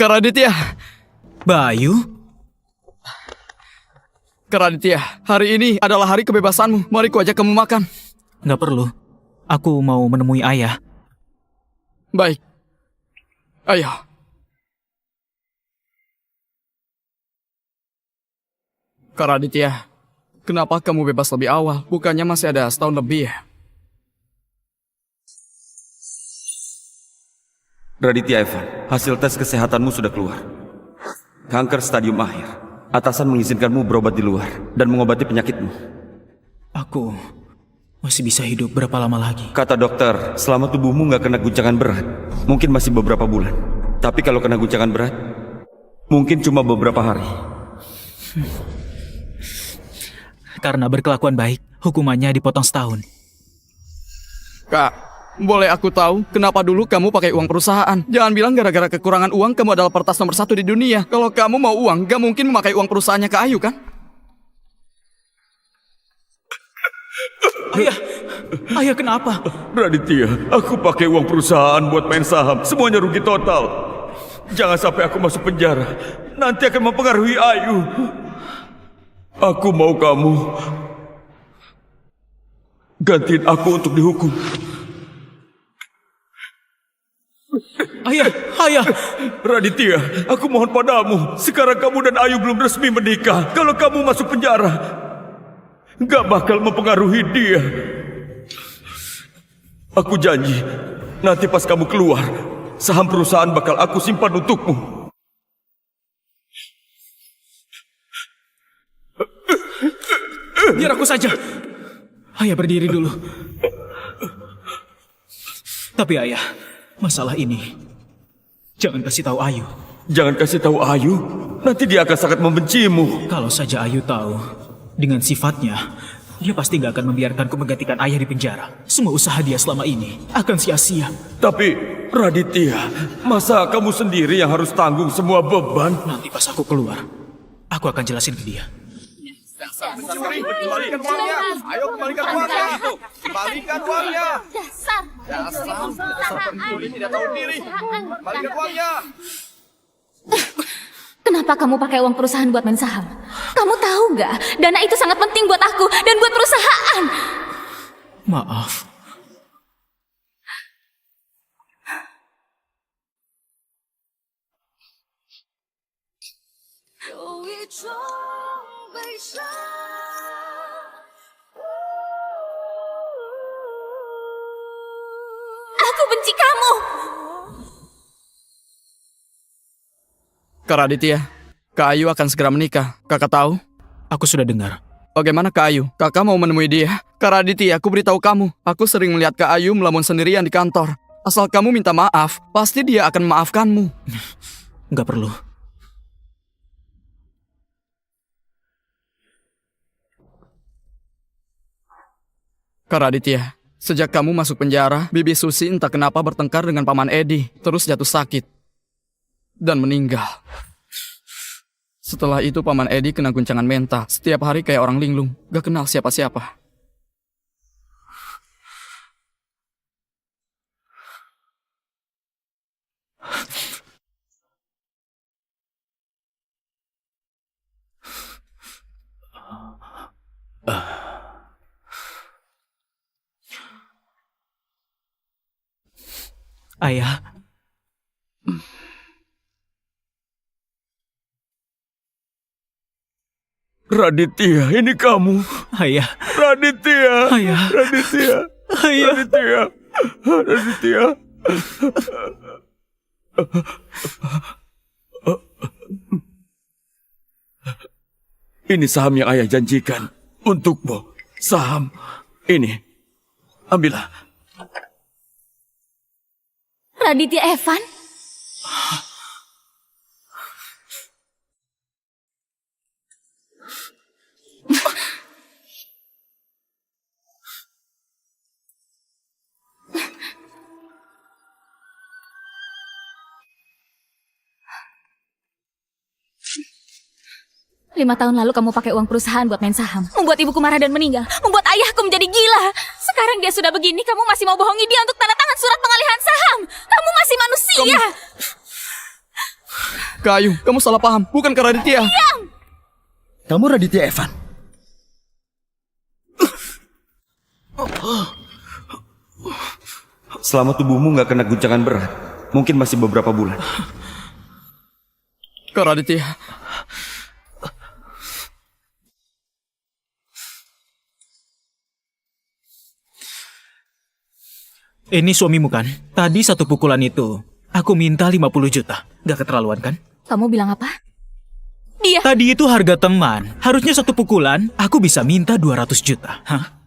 Kak Raditya. Bayu? Kak Raditya, hari ini adalah hari kebebasanmu. Mari ku ajak kamu makan. Nggak perlu. Aku mau menemui ayah. Baik. Ayo. Kak Raditya, kenapa kamu bebas lebih awal? Bukannya masih ada setahun lebih ya? Raditya Evan, hasil tes kesehatanmu sudah keluar. Kanker stadium akhir. Atasan mengizinkanmu berobat di luar dan mengobati penyakitmu. Aku masih bisa hidup berapa lama lagi? Kata dokter, selama tubuhmu nggak kena guncangan berat, mungkin masih beberapa bulan. Tapi kalau kena guncangan berat, mungkin cuma beberapa hari. Karena berkelakuan baik, hukumannya dipotong setahun. Kak, boleh aku tahu kenapa dulu kamu pakai uang perusahaan? Jangan bilang gara-gara kekurangan uang kamu adalah peretas nomor 1 di dunia. Kalau kamu mau uang, gak mungkin memakai uang perusahaannya Kak Ayu, kan? Ayah kenapa? Raditya, aku pakai uang perusahaan buat main saham. Semuanya rugi total. Jangan sampai aku masuk penjara. Nanti akan mempengaruhi Ayu. Aku mau kamu gantiin aku untuk dihukum. Ayah! Raditya, aku mohon padamu. Sekarang kamu dan Ayu belum resmi menikah. Kalau kamu masuk penjara, gak bakal mempengaruhi dia. Aku janji, nanti pas kamu keluar, saham perusahaan bakal aku simpan untukmu. Biar aku saja. Ayah berdiri dulu. Tapi ayah, masalah ini jangan kasih tahu Ayu. Jangan kasih tahu Ayu, nanti dia akan sangat membencimu. Kalau saja Ayu tahu, dengan sifatnya, dia pasti gak akan membiarkanku menggantikan ayah di penjara. Semua usaha dia selama ini akan sia-sia. Tapi, Raditya, masa kamu sendiri yang harus tanggung semua beban? Nanti pas aku keluar, aku akan jelasin ke dia. Kembalikan uangnya. Ayo kembalikan uangnya. Kembalikan uangnya. Dasar pencuri tidak tahu diri. Kembalikan uangnya. Kenapa kamu pakai uang perusahaan buat main saham? Kamu tahu nggak? Dana itu sangat penting buat aku dan buat perusahaan. Maaf. Aku benci kamu. Kak Raditya, Kak Ayu akan segera menikah. Kakak tahu? Aku sudah dengar. Bagaimana Kak Ayu? Kakak mau menemui dia? Kak Raditya, aku beritahu kamu. Aku sering melihat Kak Ayu melamun sendirian di kantor. Asal kamu minta maaf, pasti dia akan memaafkanmu. Nggak perlu. Kak Raditya, sejak kamu masuk penjara, Bibi Susi entah kenapa bertengkar dengan Paman Edi, terus jatuh sakit dan meninggal. Setelah itu Paman Edi kena guncangan mental. Setiap hari kayak orang linglung, gak kenal siapa-siapa. Ayah, Raditya, ini kamu. ayah, Raditya. ayah, Raditya. ayah. Raditya. Raditya. Ini saham yang ayah janjikan untukmu. Saham ini. Ambillah. Raditya Evan? 5 tahun lalu kamu pakai uang perusahaan buat main saham. Membuat ibuku marah dan meninggal. Membuat ayahku menjadi gila. Sekarang dia sudah begini, kamu masih mau bohongi dia untuk tanda tangan surat pengalihan saham. Kamu masih manusia. Kak Ayu, kamu salah paham. Bukan Kak Raditya. Kamu Raditya Evan. Selama tubuhmu nggak kena guncangan berat, mungkin masih beberapa bulan. Kak Raditya. Ini suamimu kan? Tadi satu pukulan itu, aku minta 50 juta. Gak keterlaluan kan? Kamu bilang apa? Dia. Tadi itu harga teman. Harusnya satu pukulan, aku bisa minta 200 juta. Hah?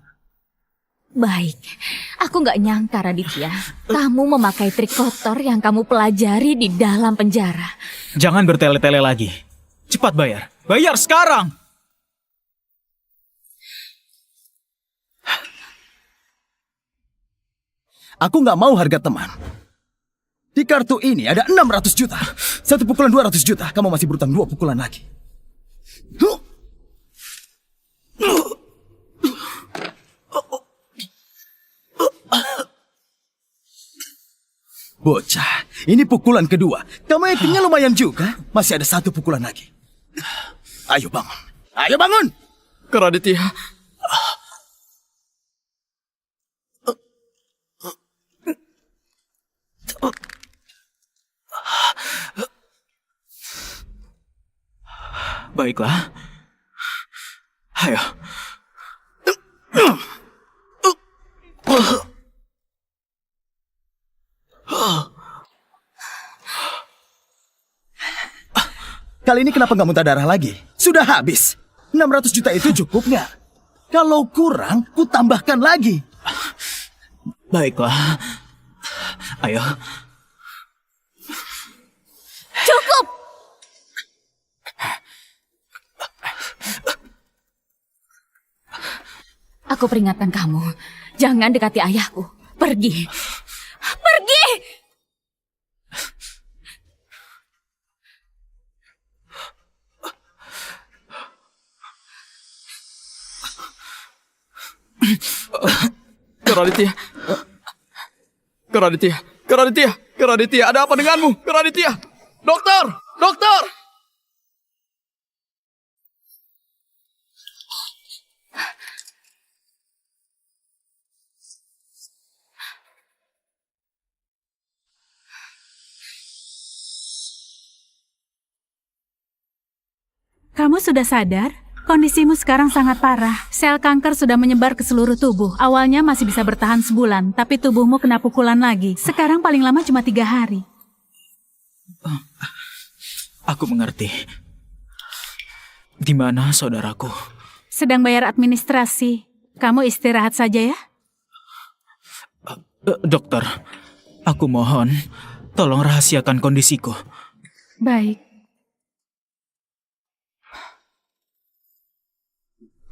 Baik. Aku gak nyangka, Raditya. Kamu memakai trik kotor yang kamu pelajari di dalam penjara. Jangan bertele-tele lagi. Cepat bayar. Bayar sekarang! Aku nggak mau harga teman. Di kartu ini ada 600 juta. Satu pukulan 200 juta. Kamu masih berutang 2 pukulan lagi. Bocah, ini pukulan kedua. Kamu actingnya lumayan juga. Masih ada 1 pukulan lagi. Ayo bangun. Ayo bangun. Kak Raditya. Baiklah. Ayo. Kali ini kenapa nggak muntah darah lagi? Sudah habis. 600 juta itu cukup nggak? Kalau kurang, ku tambahkan lagi. Baiklah. Ayo. Cukup! Aku peringatkan kamu. Jangan dekati ayahku. Pergi. Pergi! Kak Raditya. Kak Raditya. Kak Raditya. Kak Raditya, ada apa denganmu? Kak Raditya. Dokter! Dokter! Kamu sudah sadar? Kondisimu sekarang sangat parah. Sel kanker sudah menyebar ke seluruh tubuh. Awalnya masih bisa bertahan sebulan, tapi tubuhmu kena pukulan lagi. Sekarang paling lama cuma 3 hari. Aku mengerti. Di mana saudaraku? Sedang bayar administrasi. Kamu istirahat saja ya? Dokter, aku mohon, tolong rahasiakan kondisiku. Baik.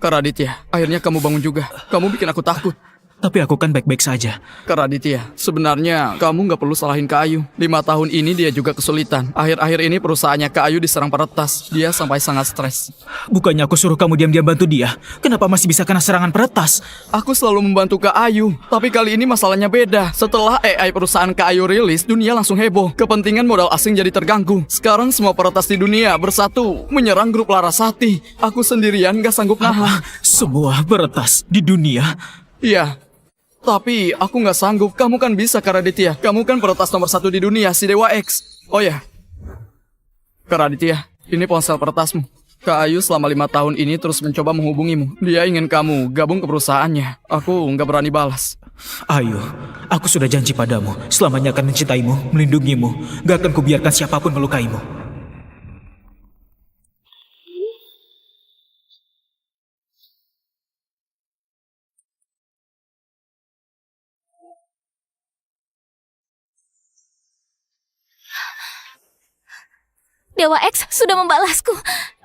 Kak Raditya, akhirnya kamu bangun juga. Kamu bikin aku takut. Tapi aku kan baik-baik saja. Kak Raditya, sebenarnya kamu nggak perlu salahin Kak Ayu. 5 tahun ini dia juga kesulitan. Akhir-akhir ini perusahaannya Kak Ayu diserang peretas. Dia sampai sangat stres. Bukannya aku suruh kamu diam-diam bantu dia. Kenapa masih bisa kena serangan peretas? Aku selalu membantu Kak Ayu, tapi kali ini masalahnya beda. Setelah AI perusahaan Kak Ayu rilis, dunia langsung heboh. Kepentingan modal asing jadi terganggu. Sekarang semua peretas di dunia bersatu menyerang grup Larasati. Aku sendirian gak sanggup nahan. Semua peretas di dunia. Iya, tapi aku gak sanggup. Kamu kan bisa, Kak Raditya. Kamu kan peretas nomor 1 di dunia, si Dewa X. Oh ya, Kak Raditya, ini ponsel peretasmu. Kak Ayu selama 5 tahun ini terus mencoba menghubungimu. Dia ingin kamu gabung ke perusahaannya. Aku gak berani balas. Ayo, aku sudah janji padamu. Selamanya akan mencintaimu, melindungimu. Gak akan kubiarkan siapapun melukaimu. Dewa X sudah membalasku.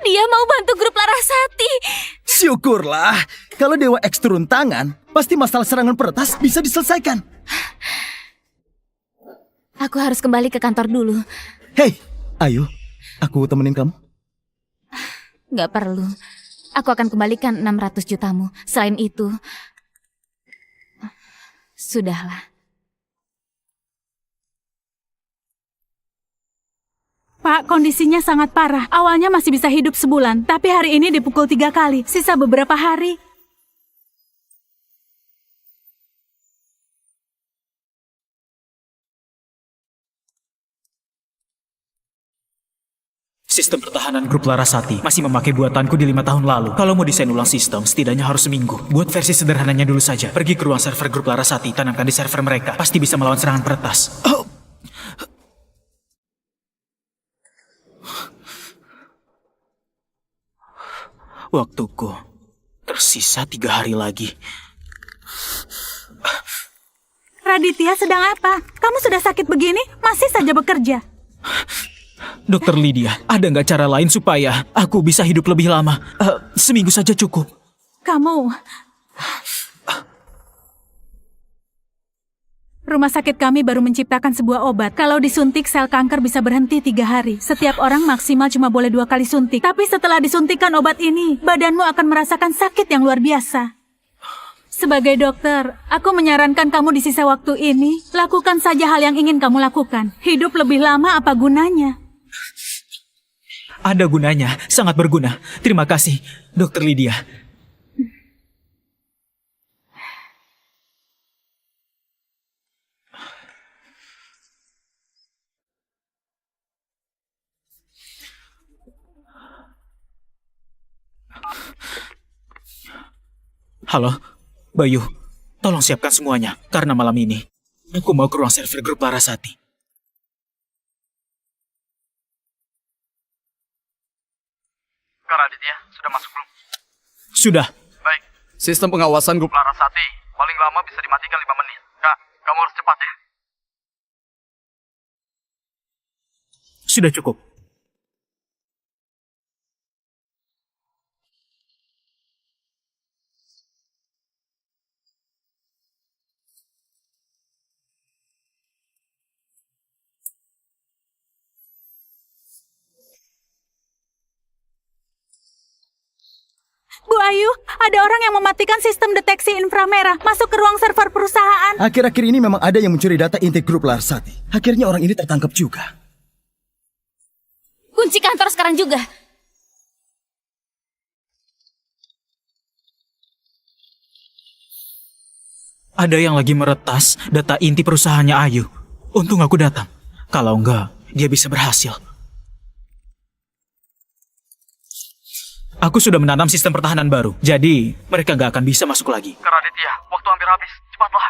Dia mau bantu grup Larasati. Syukurlah. Kalau Dewa X turun tangan, pasti masalah serangan peretas bisa diselesaikan. Aku harus kembali ke kantor dulu. Hei, ayo. Aku temenin kamu. Gak perlu. Aku akan kembalikan 600 jutamu. Selain itu, sudahlah. Pak, kondisinya sangat parah. Awalnya masih bisa hidup sebulan, tapi hari ini dipukul 3 kali. Sisa beberapa hari. Sistem pertahanan grup Larasati masih memakai buatanku di 5 tahun lalu. Kalau mau desain ulang sistem, setidaknya harus seminggu. Buat versi sederhananya dulu saja. Pergi ke ruang server grup Larasati, tanamkan di server mereka. Pasti bisa melawan serangan peretas. Waktuku tersisa 3 hari lagi. Raditya sedang apa? Kamu sudah sakit begini, masih saja bekerja. Dokter Lydia, ada nggak cara lain supaya aku bisa hidup lebih lama? Seminggu saja cukup. Kamu... Rumah sakit kami baru menciptakan sebuah obat. Kalau disuntik, sel kanker bisa berhenti 3 hari. Setiap orang maksimal cuma boleh 2 kali suntik. Tapi setelah disuntikan obat ini, badanmu akan merasakan sakit yang luar biasa. Sebagai dokter, aku menyarankan kamu di sisa waktu ini, lakukan saja hal yang ingin kamu lakukan. Hidup lebih lama apa gunanya? Ada gunanya, sangat berguna. Terima kasih, Dokter Lydia. Halo, Bayu. Tolong siapkan semuanya, karena malam ini aku mau ke ruang server grup Larasati. Kak Raditya, sudah masuk belum? Sudah. Baik. Sistem pengawasan grup Larasati paling lama bisa dimatikan 5 menit. Kak, kamu harus cepat ya. Sudah cukup. Bu Ayu, ada orang yang mematikan sistem deteksi inframerah masuk ke ruang server perusahaan. Akhir-akhir ini memang ada yang mencuri data inti grup Larasati. Akhirnya orang ini tertangkap juga. Kunci kantor sekarang juga. Ada yang lagi meretas data inti perusahaannya Ayu. Untung aku datang. Kalau enggak, dia bisa berhasil. Aku sudah menanam sistem pertahanan baru, jadi mereka nggak akan bisa masuk lagi. Kak Raditya, waktu hampir habis. Cepatlah.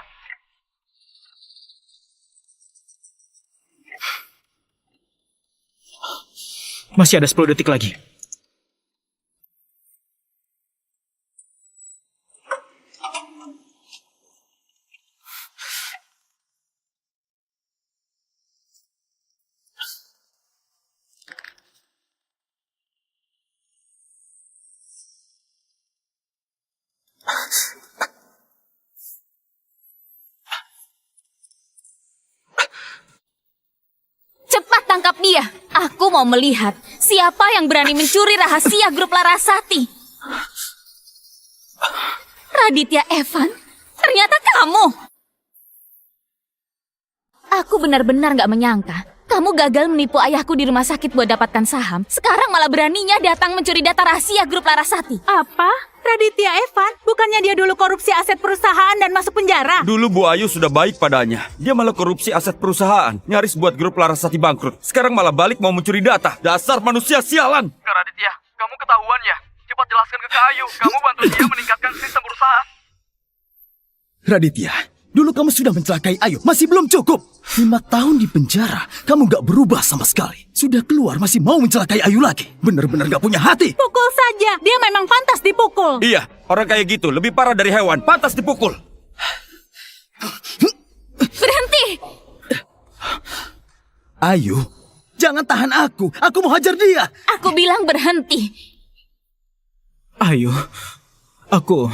Masih ada 10 detik lagi. Cepat tangkap dia. Aku mau melihat siapa yang berani mencuri rahasia grup Larasati. Raditya Evan, ternyata kamu. Aku benar-benar gak menyangka kamu gagal menipu ayahku di rumah sakit buat dapatkan saham. Sekarang malah beraninya datang mencuri data rahasia grup Larasati. Apa? Raditya Evan? Bukannya dia dulu korupsi aset perusahaan dan masuk penjara? Dulu Bu Ayu sudah baik padanya. Dia malah korupsi aset perusahaan. Nyaris buat grup Larasati bangkrut. Sekarang malah balik mau mencuri data. Dasar manusia sialan. Kak Raditya, kamu ketahuan ya? Cepat jelaskan ke Kak Ayu. Kamu bantu dia meningkatkan sistem perusahaan. Raditya, dulu kamu sudah mencelakai Ayu. Masih belum cukup. 5 tahun di penjara, kamu gak berubah sama sekali. Sudah keluar masih mau mencelakai Ayu lagi. Benar-benar gak punya hati. Pukul saja, dia memang pantas dipukul. Iya, orang kayak gitu lebih parah dari hewan. Pantas dipukul. Berhenti! Ayu, jangan tahan aku. Aku mau hajar dia. Aku bilang berhenti. Ayu, aku...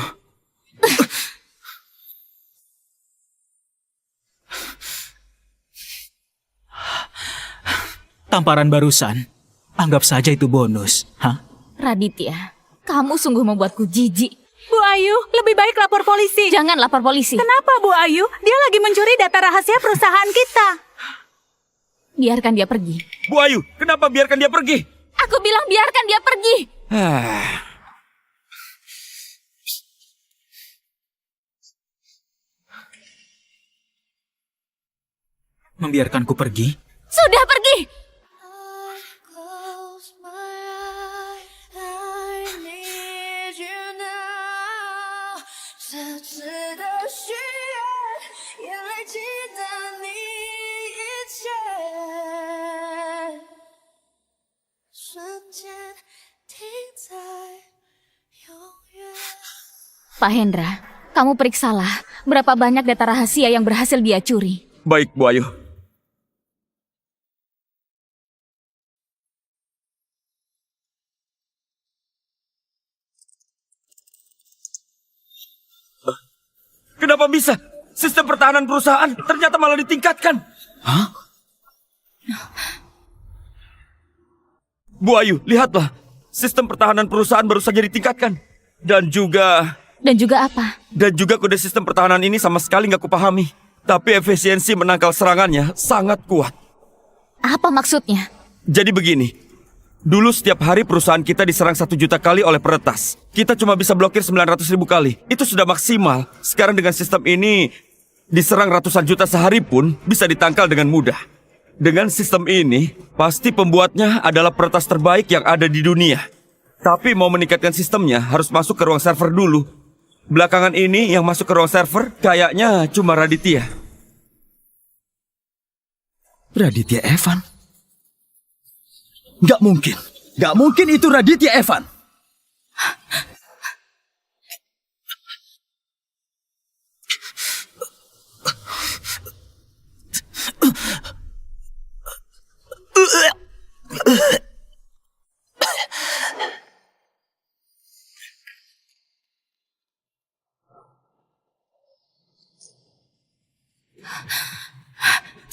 Tamparan barusan, anggap saja itu bonus, hah? Raditya, kamu sungguh membuatku jijik. Bu Ayu, lebih baik lapor polisi. Jangan lapor polisi. Kenapa Bu Ayu? Dia lagi mencuri data rahasia perusahaan kita. Biarkan dia pergi. Bu Ayu, kenapa biarkan dia pergi? Aku bilang biarkan dia pergi. Membiarkanku pergi? Sudah pergi. Pak Hendra, kamu periksalah berapa banyak data rahasia yang berhasil dia curi. Baik, Bu Ayu. Kenapa bisa? Sistem pertahanan perusahaan ternyata malah ditingkatkan. Hah? Bu Ayu, lihatlah. Sistem pertahanan perusahaan baru saja ditingkatkan. Dan juga apa? kode sistem pertahanan ini sama sekali nggak kupahami. Tapi efisiensi menangkal serangannya sangat kuat. Apa maksudnya? Jadi begini. Dulu setiap hari perusahaan kita diserang 1 juta kali oleh peretas. Kita cuma bisa blokir 900.000 kali. Itu sudah maksimal. Sekarang dengan sistem ini, diserang ratusan juta sehari pun bisa ditangkal dengan mudah. Dengan sistem ini, pasti pembuatnya adalah peretas terbaik yang ada di dunia. Tapi mau meningkatkan sistemnya harus masuk ke ruang server dulu. Belakangan ini yang masuk ke ruang server kayaknya cuma Raditya. Raditya Evan? Nggak mungkin. Nggak mungkin itu Raditya Evan.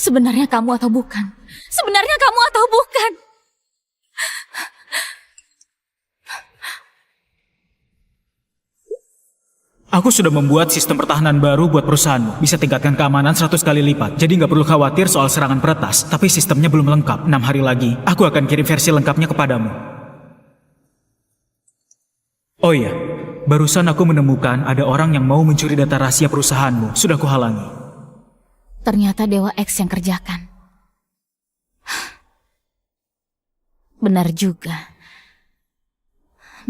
Sebenarnya kamu atau bukan? Sebenarnya kamu atau bukan? Aku sudah membuat sistem pertahanan baru buat perusahaanmu. Bisa tingkatkan keamanan 100 kali lipat. Jadi nggak perlu khawatir soal serangan peretas. Tapi sistemnya belum lengkap. 6 hari lagi, aku akan kirim versi lengkapnya kepadamu. Oh iya, barusan aku menemukan ada orang yang mau mencuri data rahasia perusahaanmu. Sudah kuhalangi. Ternyata Dewa X yang kerjakan. Benar juga.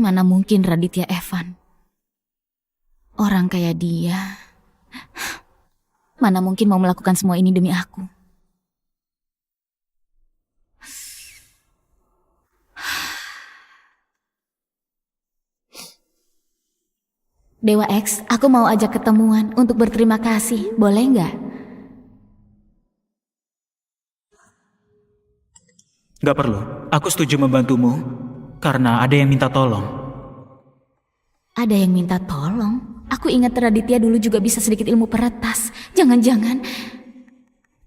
Mana mungkin Raditya Evan. Orang kayak dia, mana mungkin mau melakukan semua ini demi aku. Dewa X, aku mau ajak ketemuan untuk berterima kasih, boleh nggak? Gak perlu, aku setuju membantumu karena ada yang minta tolong. Ada yang minta tolong? Aku ingat Raditya dulu juga bisa sedikit ilmu peretas. Jangan-jangan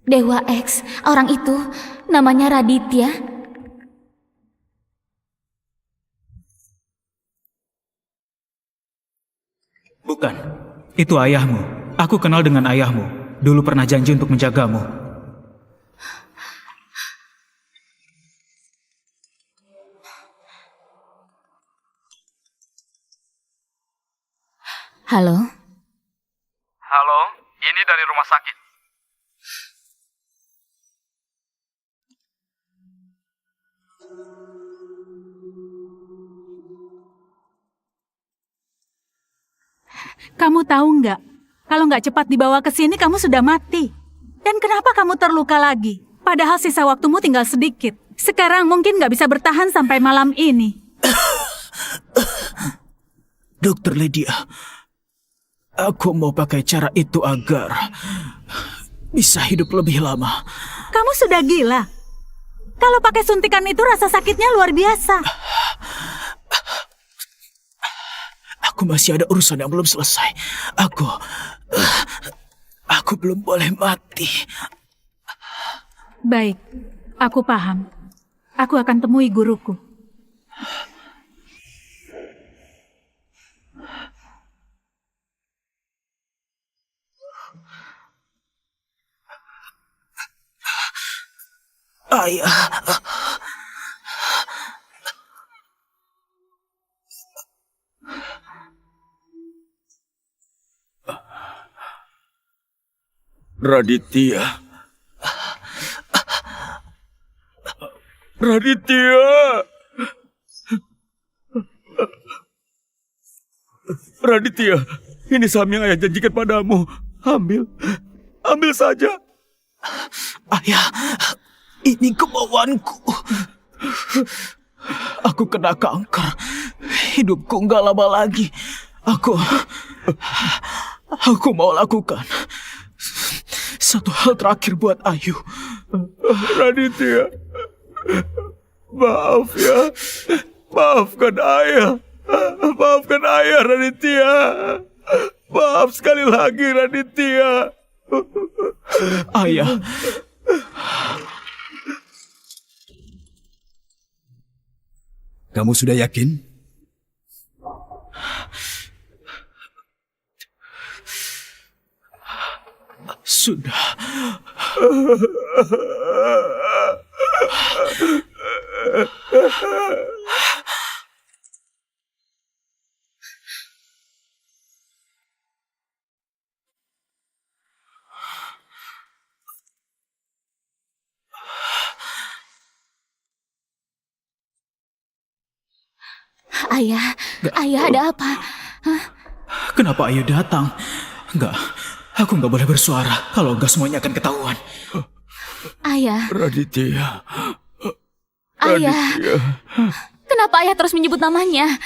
Dewa X, orang itu namanya Raditya. Bukan, itu ayahmu. Aku kenal dengan ayahmu. Dulu pernah janji untuk menjagamu. Halo? Halo, ini dari rumah sakit. Kamu tahu nggak? Kalau nggak cepat dibawa ke sini, kamu sudah mati. Dan kenapa kamu terluka lagi? Padahal sisa waktumu tinggal sedikit. Sekarang mungkin nggak bisa bertahan sampai malam ini. Dokter Lydia, aku mau pakai cara itu agar bisa hidup lebih lama. Kamu sudah gila. Kalau pakai suntikan itu rasa sakitnya luar biasa. Aku masih ada urusan yang belum selesai. Aku belum boleh mati. Baik, aku paham. Aku akan temui guruku. Ayah. Raditya. Raditya. Raditya, ini saham yang ayah janjikan padamu. Ambil. Ambil saja. Ayah, ini kemauanku. Aku kena kanker. Hidupku nggak lama lagi. Aku mau lakukan satu hal terakhir buat Ayu. Raditya. Maaf ya. Maafkan ayah. Maafkan ayah, Raditya. Maaf sekali lagi, Raditya. Ayah, Kamu sudah yakin? sudah. Ayah, ayah ada apa? Kenapa Ayu datang? Enggak, aku nggak boleh bersuara. Kalau enggak semuanya akan ketahuan. Ayah, Raditya. ayah. Kenapa ayah terus menyebut namanya?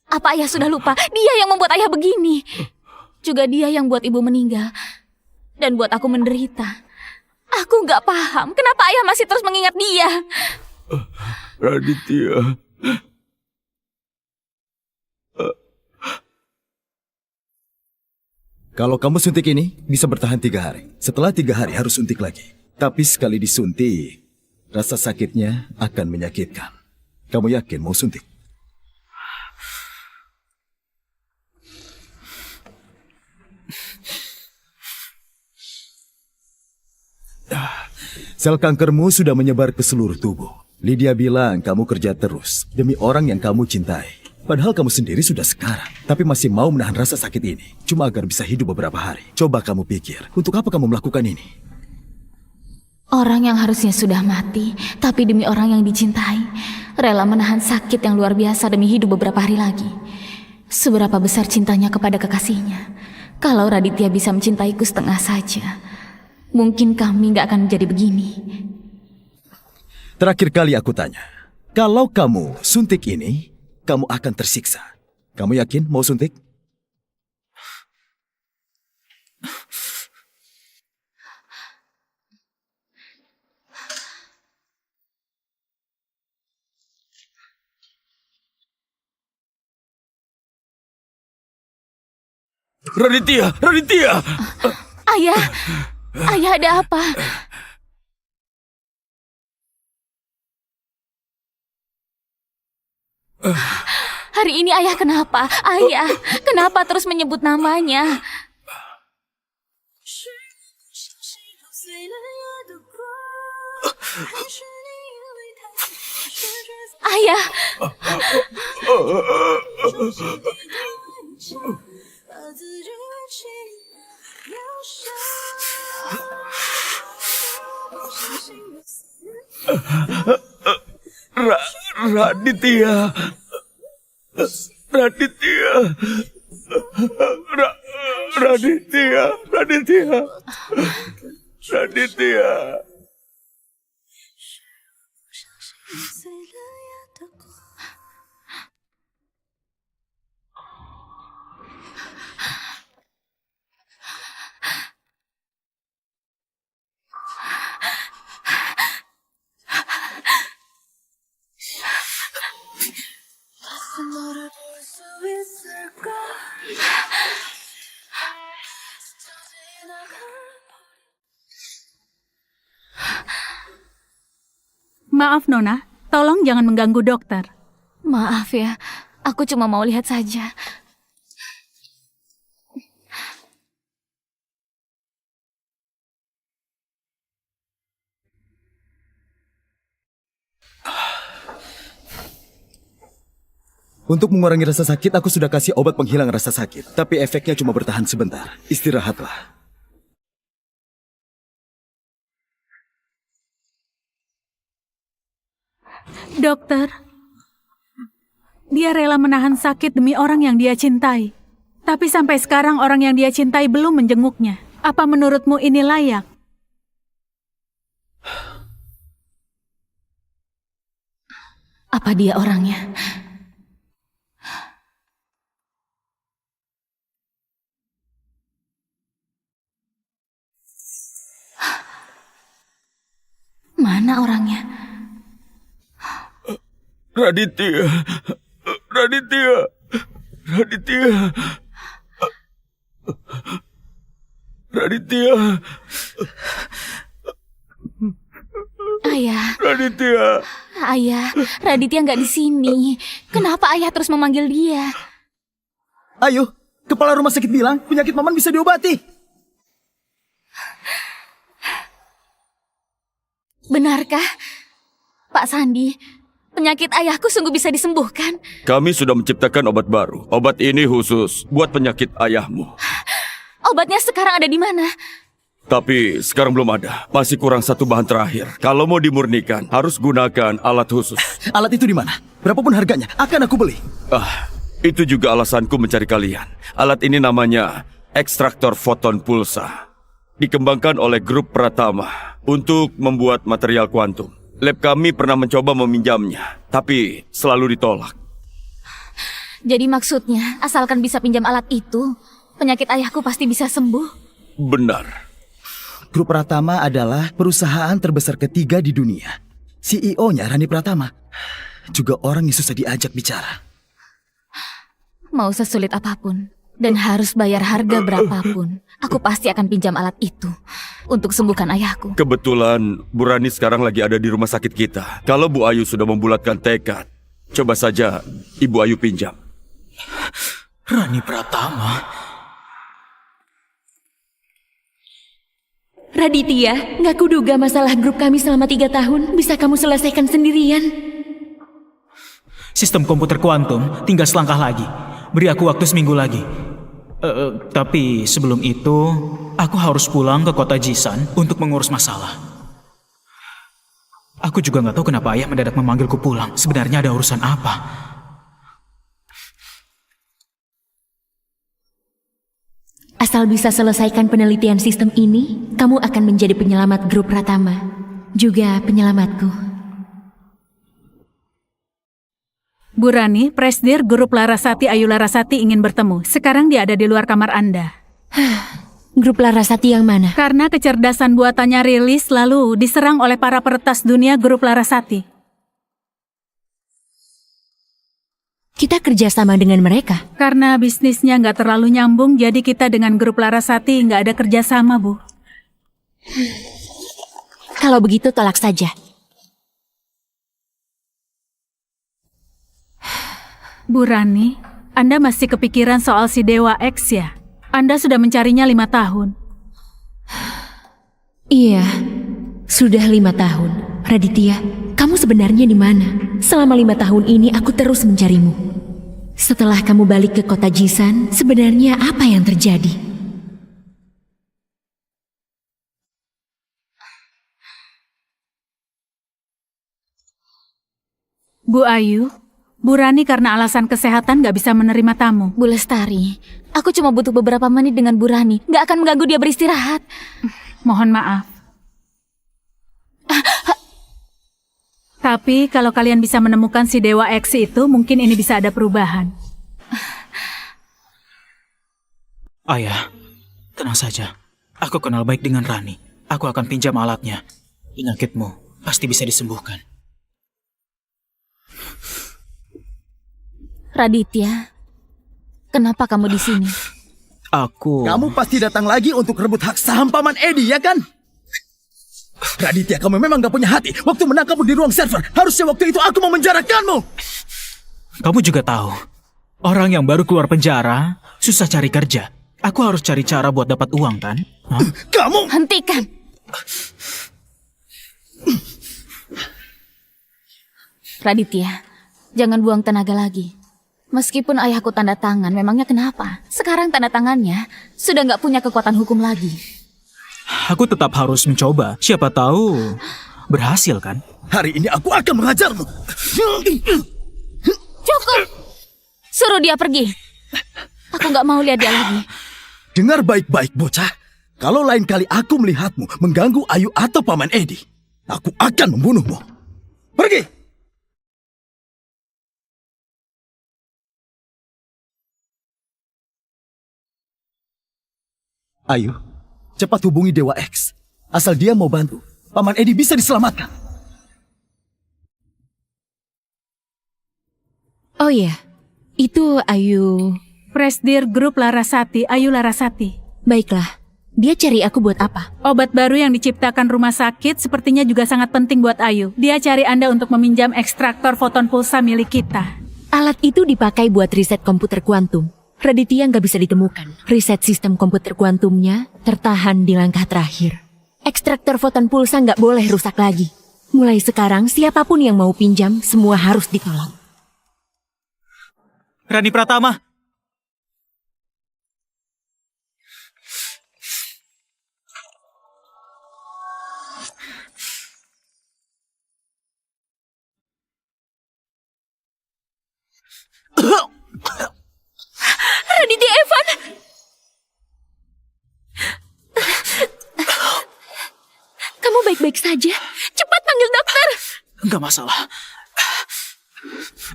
Apa ayah sudah lupa? Dia yang membuat ayah begini. Juga dia yang buat ibu meninggal. Dan buat aku menderita. Aku nggak paham kenapa ayah masih terus mengingat dia. Raditya. Kalau kamu suntik ini, bisa bertahan 3 hari. Setelah 3 hari harus suntik lagi. Tapi sekali disuntik, rasa sakitnya akan menyakitkan. Kamu yakin mau suntik? Sel kankermu sudah menyebar ke seluruh tubuh. Lydia bilang kamu kerja terus demi orang yang kamu cintai. Padahal kamu sendiri sudah sekarat, tapi masih mau menahan rasa sakit ini. Cuma agar bisa hidup beberapa hari. Coba kamu pikir, untuk apa kamu melakukan ini? Orang yang harusnya sudah mati, tapi demi orang yang dicintai, rela menahan sakit yang luar biasa demi hidup beberapa hari lagi. Seberapa besar cintanya kepada kekasihnya. Kalau Raditya bisa mencintaiku setengah saja, mungkin kami gak akan menjadi begini. Terakhir kali aku tanya, kalau kamu suntik ini, kamu akan tersiksa. Kamu yakin mau suntik? Raditya, Raditya. Ayah, ayah ada apa? Hari ini ayah kenapa? Ayah, kenapa terus menyebut namanya? Ayah, Raditya. Raditya. Raditya. Raditya. Raditya. Maaf Nona, tolong jangan mengganggu dokter. maaf ya, aku cuma mau lihat saja. Untuk mengurangi rasa sakit, aku sudah kasih obat penghilang rasa sakit. Tapi efeknya cuma bertahan sebentar. Istirahatlah. Dokter, dia rela menahan sakit demi orang yang dia cintai. Tapi sampai sekarang orang yang dia cintai belum menjenguknya. Apa menurutmu ini layak? Apa dia orangnya? Mana orangnya? Raditya. Raditya. Raditya. Raditya. Ayah, Raditya. ayah, Raditya nggak di sini. Kenapa ayah terus memanggil dia? Ayo, kepala rumah sakit bilang penyakit Maman bisa diobati. Benarkah, Pak Sandi? Penyakit ayahku sungguh bisa disembuhkan. Kami sudah menciptakan obat baru. Obat ini khusus buat penyakit ayahmu. Obatnya sekarang ada di mana? Tapi sekarang belum ada. Masih kurang satu bahan terakhir. Kalau mau dimurnikan, harus gunakan alat khusus. Alat itu di mana? Berapapun harganya, akan aku beli. Itu juga alasanku mencari kalian. Alat ini namanya ekstraktor foton pulsa. Dikembangkan oleh grup Pratama untuk membuat material kuantum. Lab kami pernah mencoba meminjamnya, tapi selalu ditolak. Jadi maksudnya, asalkan bisa pinjam alat itu, penyakit ayahku pasti bisa sembuh. Benar. Grup Pratama adalah perusahaan terbesar ketiga di dunia. CEO-nya Rani Pratama. Juga orang yang susah diajak bicara. Mau sesulit apapun, dan harus bayar harga berapapun, aku pasti akan pinjam alat itu untuk sembuhkan ayahku. Kebetulan Bu Rani sekarang lagi ada di rumah sakit kita. Kalau Bu Ayu sudah membulatkan tekad, coba saja Ibu Ayu pinjam. Rani Pratama? Raditya, nggak kuduga masalah grup kami selama 3 tahun bisa kamu selesaikan sendirian. Sistem komputer kuantum tinggal selangkah lagi. Beri aku waktu seminggu lagi. Tapi sebelum itu, aku harus pulang ke kota Jisan untuk mengurus masalah. Aku juga nggak tahu kenapa ayah mendadak memanggilku pulang. Sebenarnya ada urusan apa? Asal bisa selesaikan penelitian sistem ini, kamu akan menjadi penyelamat grup Pratama. Juga penyelamatku. Bu Rani, Presdir Grup Larasati Ayu Larasati ingin bertemu. Sekarang dia ada di luar kamar Anda. Grup Larasati yang mana? Karena kecerdasan buatannya rilis, lalu diserang oleh para peretas dunia Grup Larasati. Kita kerjasama dengan mereka. Karena bisnisnya nggak terlalu nyambung, jadi kita dengan Grup Larasati nggak ada kerjasama, Bu. Kalau begitu tolak saja. Bu Rani, Anda masih kepikiran soal si Dewa X ya? Anda sudah mencarinya 5 tahun. Iya, sudah 5 tahun. Raditya, kamu sebenarnya di mana? Selama 5 tahun ini aku terus mencarimu. Setelah kamu balik ke kota Jisan, sebenarnya apa yang terjadi? Bu Ayu, Bu Rani karena alasan kesehatan nggak bisa menerima tamu. Bu Lestari, aku cuma butuh beberapa menit dengan Bu Rani. Nggak akan mengganggu dia beristirahat. Mohon maaf. Tapi kalau kalian bisa menemukan si Dewa X itu, mungkin ini bisa ada perubahan. Ayah, tenang saja. Aku kenal baik dengan Rani. Aku akan pinjam alatnya. Penyakitmu pasti bisa disembuhkan. Raditya, kenapa kamu di sini? Kamu pasti datang lagi untuk rebut hak saham Paman Edi, ya kan? Raditya, kamu memang gak punya hati. Waktu menangkapmu di ruang server, harusnya waktu itu aku memenjarakanmu. Kamu juga tahu, orang yang baru keluar penjara susah cari kerja. Aku harus cari cara buat dapat uang, kan? Hah? Kamu! Hentikan! Raditya, jangan buang tenaga lagi. Meskipun ayahku tanda tangan, memangnya kenapa? Sekarang tanda tangannya sudah nggak punya kekuatan hukum lagi. Aku tetap harus mencoba. Siapa tahu berhasil kan? Hari ini aku akan mengajarmu. Cukup! Suruh dia pergi. Aku nggak mau lihat dia lagi. Dengar baik-baik, bocah. Kalau lain kali aku melihatmu mengganggu Ayu atau Paman Edi, aku akan membunuhmu. Pergi! Ayu, cepat hubungi Dewa X. Asal dia mau bantu, Paman Edi bisa diselamatkan. Oh ya, itu Ayu. Presdir Grup Larasati, Ayu Larasati. Baiklah, dia cari aku buat apa? Obat baru yang diciptakan rumah sakit sepertinya juga sangat penting buat Ayu. Dia cari Anda untuk meminjam ekstraktor foton pulsa milik kita. Alat itu dipakai buat riset komputer kuantum. Raditya nggak bisa ditemukan. Riset sistem komputer kuantumnya tertahan di langkah terakhir. Ekstraktor foton pulsa nggak boleh rusak lagi. Mulai sekarang, siapapun yang mau pinjam, semua harus ditolong. Rani Pratama. Raditya Evan! Kamu baik-baik saja? Cepat panggil dokter! Nggak masalah.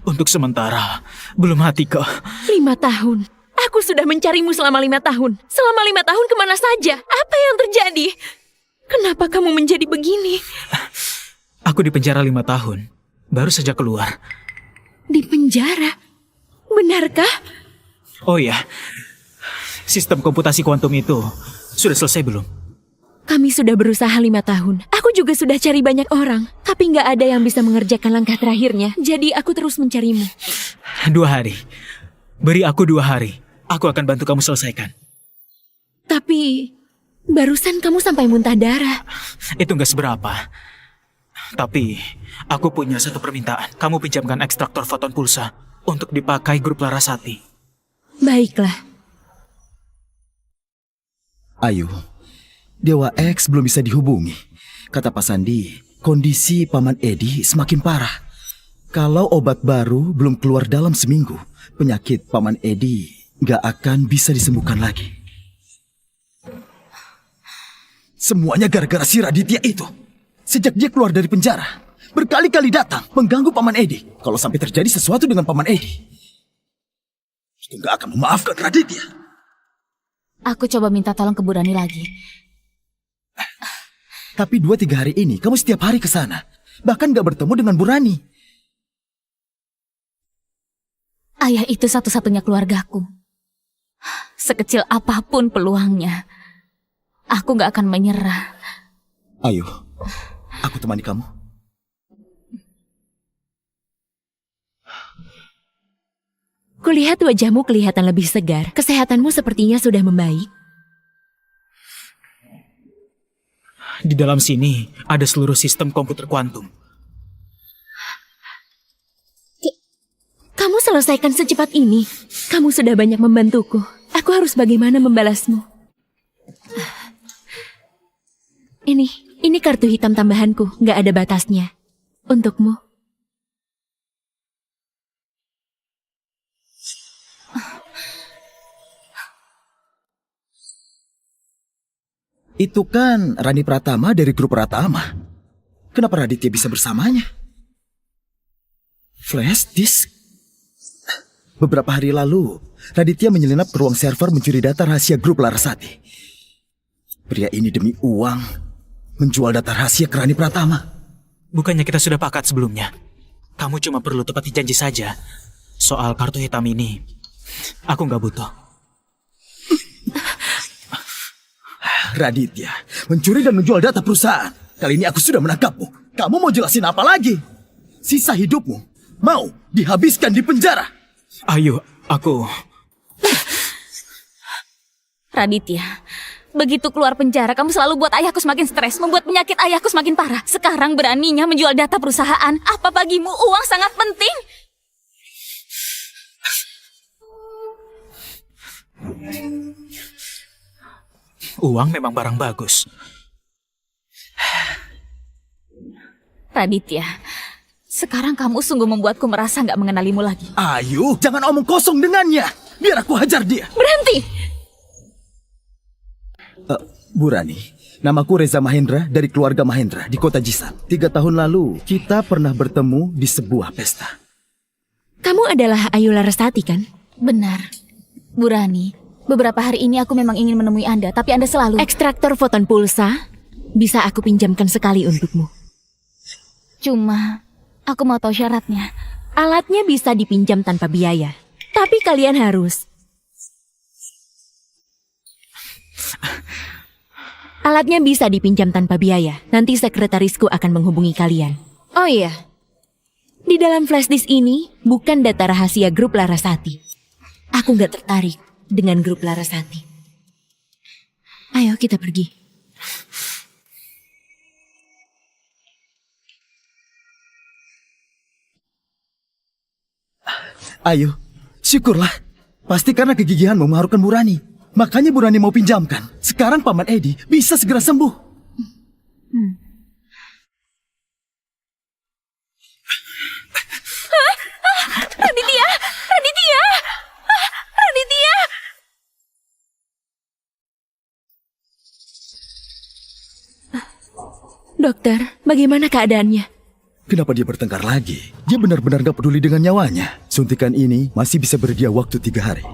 Untuk sementara, belum mati kok. 5 tahun. Aku sudah mencarimu selama 5 tahun. Selama 5 tahun kemana saja? Apa yang terjadi? Kenapa kamu menjadi begini? Aku di penjara 5 tahun. Baru saja keluar. Di penjara? Benarkah? Oh ya, sistem komputasi kuantum itu sudah selesai belum? Kami sudah berusaha 5 tahun. Aku juga sudah cari banyak orang. Tapi nggak ada yang bisa mengerjakan langkah terakhirnya. Jadi aku terus mencarimu. 2 hari. Beri aku 2 hari. Aku akan bantu kamu selesaikan. Tapi barusan kamu sampai muntah darah. Itu nggak seberapa. Tapi aku punya satu permintaan. Kamu pinjamkan ekstraktor foton pulsa untuk dipakai grup Larasati. Baiklah. Ayu, Dewa X belum bisa dihubungi. Kata Pak Sandi, kondisi Paman Edi semakin parah. Kalau obat baru belum keluar dalam seminggu, penyakit Paman Edi gak akan bisa disembuhkan lagi. Semuanya gara-gara si Raditya itu. Sejak dia keluar dari penjara, berkali-kali datang mengganggu Paman Edi. Kalau sampai terjadi sesuatu dengan Paman Edi, itu gak akan memaafkan Raditya. Aku coba minta tolong ke Bu Rani lagi. Tapi 2-3 hari ini kamu setiap hari ke sana. Bahkan gak bertemu dengan Bu Rani. Ayah itu satu-satunya keluargaku. Sekecil apapun peluangnya, aku gak akan menyerah. Ayo, aku temani kamu. Kulihat wajahmu kelihatan lebih segar. Kesehatanmu sepertinya sudah membaik. Di dalam sini ada seluruh sistem komputer kuantum. Kamu selesaikan secepat ini. Kamu sudah banyak membantuku. Aku harus bagaimana membalasmu? Ini kartu hitam tambahanku. Nggak ada batasnya. Untukmu. Itu kan Rani Pratama dari grup Pratama. Kenapa Raditya bisa bersamanya? Flash disk? Beberapa hari lalu, Raditya menyelinap ke ruang server mencuri data rahasia grup Larasati. Pria ini demi uang menjual data rahasia ke Rani Pratama. Bukannya kita sudah pakat sebelumnya? Kamu cuma perlu tepati janji saja. Soal kartu hitam ini, aku nggak butuh. Raditya mencuri dan menjual data perusahaan. Kali ini aku sudah menangkapmu. Kamu mau jelasin apa lagi? Sisa hidupmu mau dihabiskan di penjara. Ayo, aku... Raditya, begitu keluar penjara, kamu selalu buat ayahku semakin stres, membuat penyakit ayahku semakin parah. Sekarang beraninya menjual data perusahaan. Apa bagimu uang sangat penting? Uang memang barang bagus. Raditya, sekarang kamu sungguh membuatku merasa nggak mengenalimu lagi. Ayu, jangan omong kosong dengannya. Biar aku hajar dia. Berhenti! Bu Rani, namaku Reza Mahendra dari keluarga Mahendra di kota Jisan. 3 tahun lalu, kita pernah bertemu di sebuah pesta. Kamu adalah Ayu Larasati, kan? Benar. Bu Rani, beberapa hari ini aku memang ingin menemui Anda, tapi Anda selalu... Ekstraktor foton pulsa bisa aku pinjamkan sekali untukmu. Cuma, aku mau tahu syaratnya. Alatnya bisa dipinjam tanpa biaya. Tapi kalian harus... Alatnya bisa dipinjam tanpa biaya. Nanti sekretarisku akan menghubungi kalian. Oh iya, di dalam flash disk ini bukan data rahasia grup Larasati. Aku nggak tertarik dengan grup Larasati. Ayo kita pergi. Ayu, syukurlah. Pasti karena kegigihanmu mengharukan Bu Rani. Makanya Bu Rani mau pinjamkan. Sekarang Paman Edi bisa segera sembuh. Raditya! Raditya! Raditya! Dokter, bagaimana keadaannya? Kenapa dia bertengkar lagi? Dia benar-benar gak peduli dengan nyawanya. Suntikan ini masih bisa beri dia waktu 3 hari.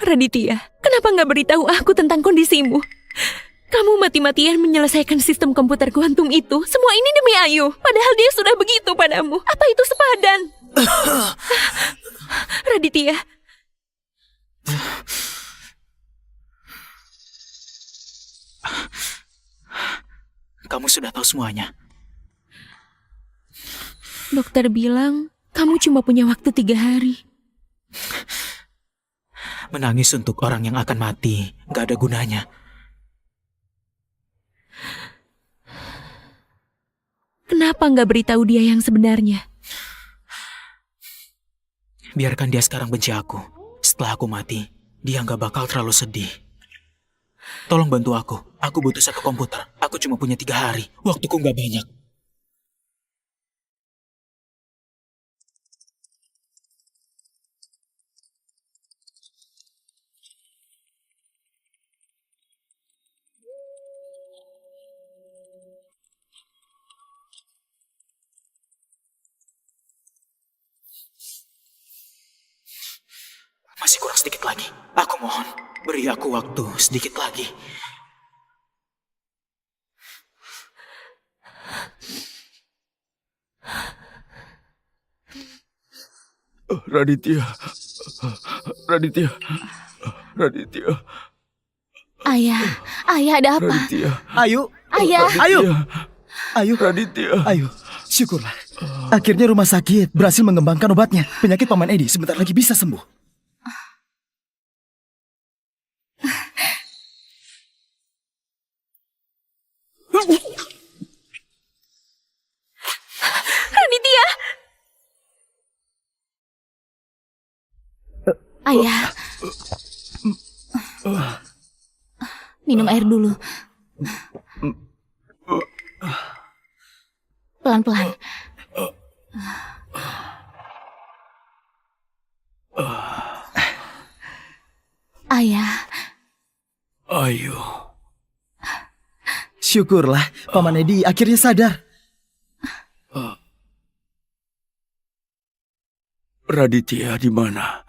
Raditya, kenapa nggak beritahu aku tentang kondisimu? Kamu mati-matian menyelesaikan sistem komputer kuantum itu. Semua ini demi Ayu. Padahal dia sudah begitu padamu. Apa itu sepadan? Raditya. Kamu sudah tahu semuanya. Dokter bilang kamu cuma punya waktu 3 hari. Menangis untuk orang yang akan mati gak ada gunanya. Kenapa nggak beritahu dia yang sebenarnya? Biarkan dia sekarang benci aku. Setelah aku mati, dia gak bakal terlalu sedih. Tolong bantu aku. Aku butuh 1 komputer. Aku cuma punya 3 hari. Waktuku gak banyak. Masih kurang sedikit lagi. Aku mohon, beri aku waktu sedikit lagi. Raditya. Raditya. Raditya. Ayah, ayah ada apa? Raditya. Ayu, Ayah, Ayu, Ayu, Raditya. Ayu, syukurlah. Akhirnya rumah sakit berhasil mengembangkan obatnya. Penyakit Paman Edi sebentar lagi bisa sembuh. Raditya! Ayah. Minum air dulu. Pelan-pelan. Ayah, Ayu. Syukurlah, Paman Edi akhirnya sadar. Raditya di mana?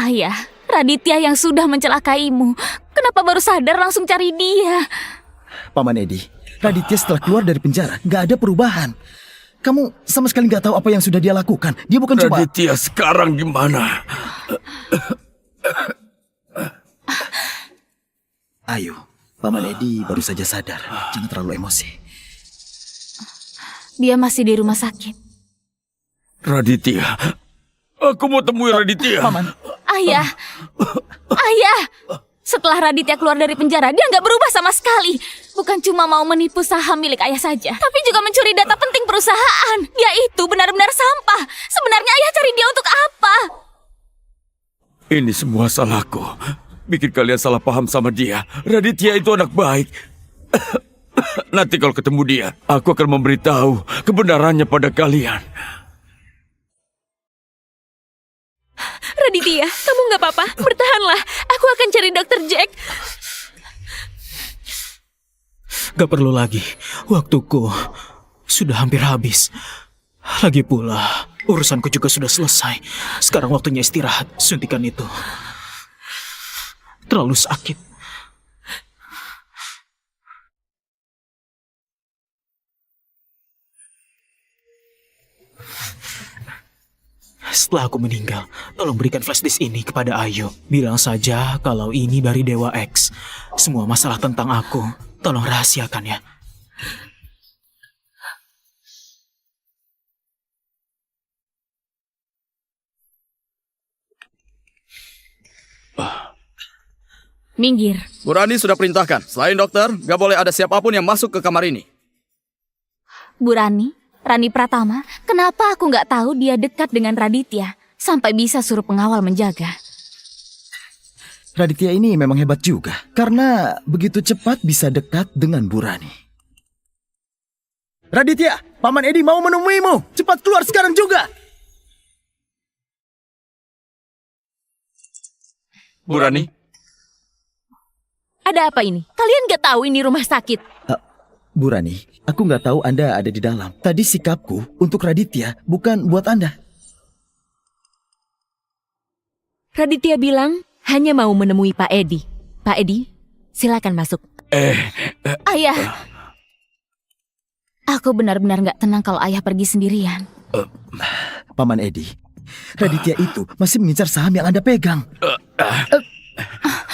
ayah, Raditya yang sudah mencelakaimu. Kenapa baru sadar langsung cari dia? Paman Edi, Raditya setelah keluar dari penjara gak ada perubahan. Kamu sama sekali gak tahu apa yang sudah dia lakukan. Dia bukan cuma... Raditya sekarang gimana? Ayo, Paman Edi baru saja sadar. Jangan terlalu emosi. Dia masih di rumah sakit. Raditya. Aku mau temui Raditya. Paman, Ayah, ayah, Setelah Raditya keluar dari penjara, dia nggak berubah sama sekali. Bukan cuma mau menipu saham milik ayah saja, tapi juga mencuri data penting perusahaan. Dia itu benar-benar sampah. Sebenarnya ayah cari dia untuk apa? Ini semua salahku. Bikin kalian salah paham sama dia. Raditya itu anak baik. Nanti kalau ketemu dia, aku akan memberitahu kebenarannya pada kalian. Raditya, kamu nggak apa-apa? Bertahanlah. Aku akan cari Dr. Jack. Gak perlu lagi. Waktuku sudah hampir habis. Lagi pula, urusanku juga sudah selesai. Sekarang waktunya istirahat. Suntikan itu terlalu sakit. Setelah aku meninggal, tolong berikan flash disk ini kepada Ayu. Bilang saja kalau ini dari Dewa X. Semua masalah tentang aku, tolong rahasiakan ya. Minggir. Bu Rani sudah perintahkan. Selain dokter, gak boleh ada siapapun yang masuk ke kamar ini. Bu Rani, Rani Pratama, kenapa aku nggak tahu dia dekat dengan Raditya sampai bisa suruh pengawal menjaga? Raditya ini memang hebat juga, karena begitu cepat bisa dekat dengan Bu Rani. Raditya, Paman Edi mau menemuimu. Cepat keluar sekarang juga. Bu Rani, Ada apa ini? Kalian nggak tahu ini rumah sakit? Bu Rani, aku nggak tahu Anda ada di dalam. Tadi sikapku untuk Raditya bukan buat Anda. Raditya bilang hanya mau menemui Pak Edi. Pak Edi, silakan masuk. Ayah. Aku benar-benar nggak tenang kalau ayah pergi sendirian. Paman Edi, Raditya itu masih mengincar saham yang Anda pegang.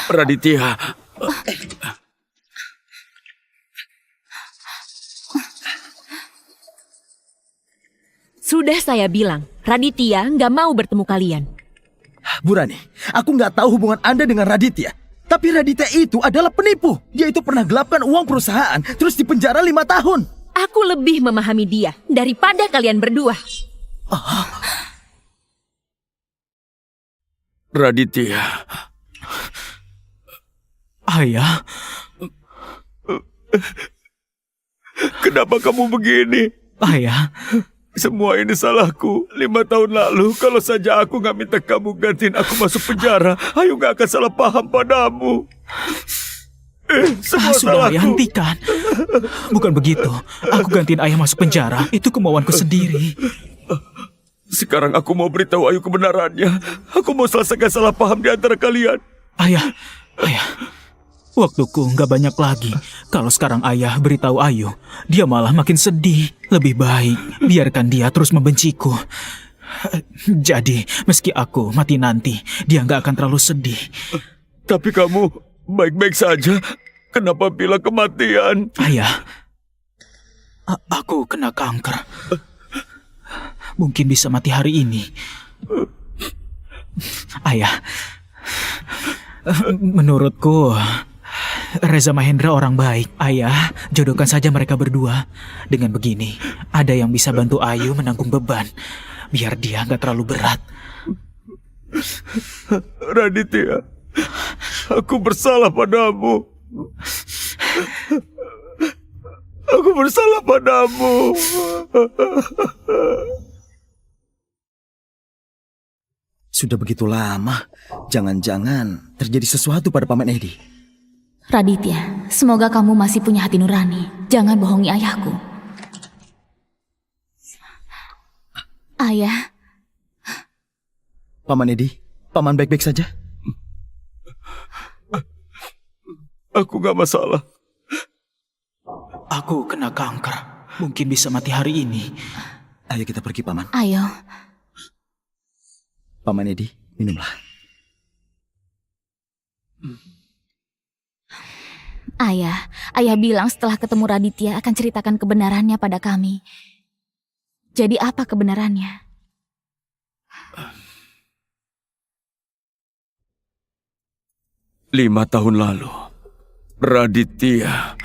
Raditya. Sudah saya bilang, Raditya nggak mau bertemu kalian. Bu Rani, aku nggak tahu hubungan Anda dengan Raditya. Tapi Raditya itu adalah penipu. Dia itu pernah gelapkan uang perusahaan, terus dipenjara 5 tahun. Aku lebih memahami dia daripada kalian berdua. Raditya. Ayah, Kenapa kamu begini? ayah, Semua ini salahku. 5 tahun lalu, kalau saja aku gak minta kamu gantiin aku masuk penjara, Ayu gak akan salah paham padamu. Semua sudah ayah salahku. hentikan. Bukan begitu. Aku gantiin ayah masuk penjara. Itu kemauanku sendiri. Sekarang aku mau beritahu Ayu kebenarannya. Aku mau selesaikan salah paham di antara kalian. Ayah. Waktuku nggak banyak lagi. Kalau sekarang ayah beritahu Ayu, dia malah makin sedih. Lebih baik biarkan dia terus membenciku. Jadi, meski aku mati nanti, dia nggak akan terlalu sedih. Tapi kamu baik-baik saja. Kenapa bilang kematian? Ayah, aku kena kanker. Mungkin bisa mati hari ini. Ayah, menurutku Reza Mahendra orang baik. Ayah, jodohkan saja mereka berdua. Dengan begini, ada yang bisa bantu Ayu menanggung beban. Biar dia nggak terlalu berat. Raditya, aku bersalah padamu. Aku bersalah padamu. Sudah begitu lama, jangan-jangan terjadi sesuatu pada Paman Edi. Raditya, semoga kamu masih punya hati nurani. Jangan bohongi ayahku. Ayah, Paman Edi, Paman baik-baik saja? Aku gak masalah. Aku kena kanker. Mungkin bisa mati hari ini. Ayo kita pergi, Paman. ayo. Paman Edi, minumlah. Ayah bilang setelah ketemu Raditya akan ceritakan kebenarannya pada kami. Jadi apa kebenarannya? 5 tahun lalu, Raditya.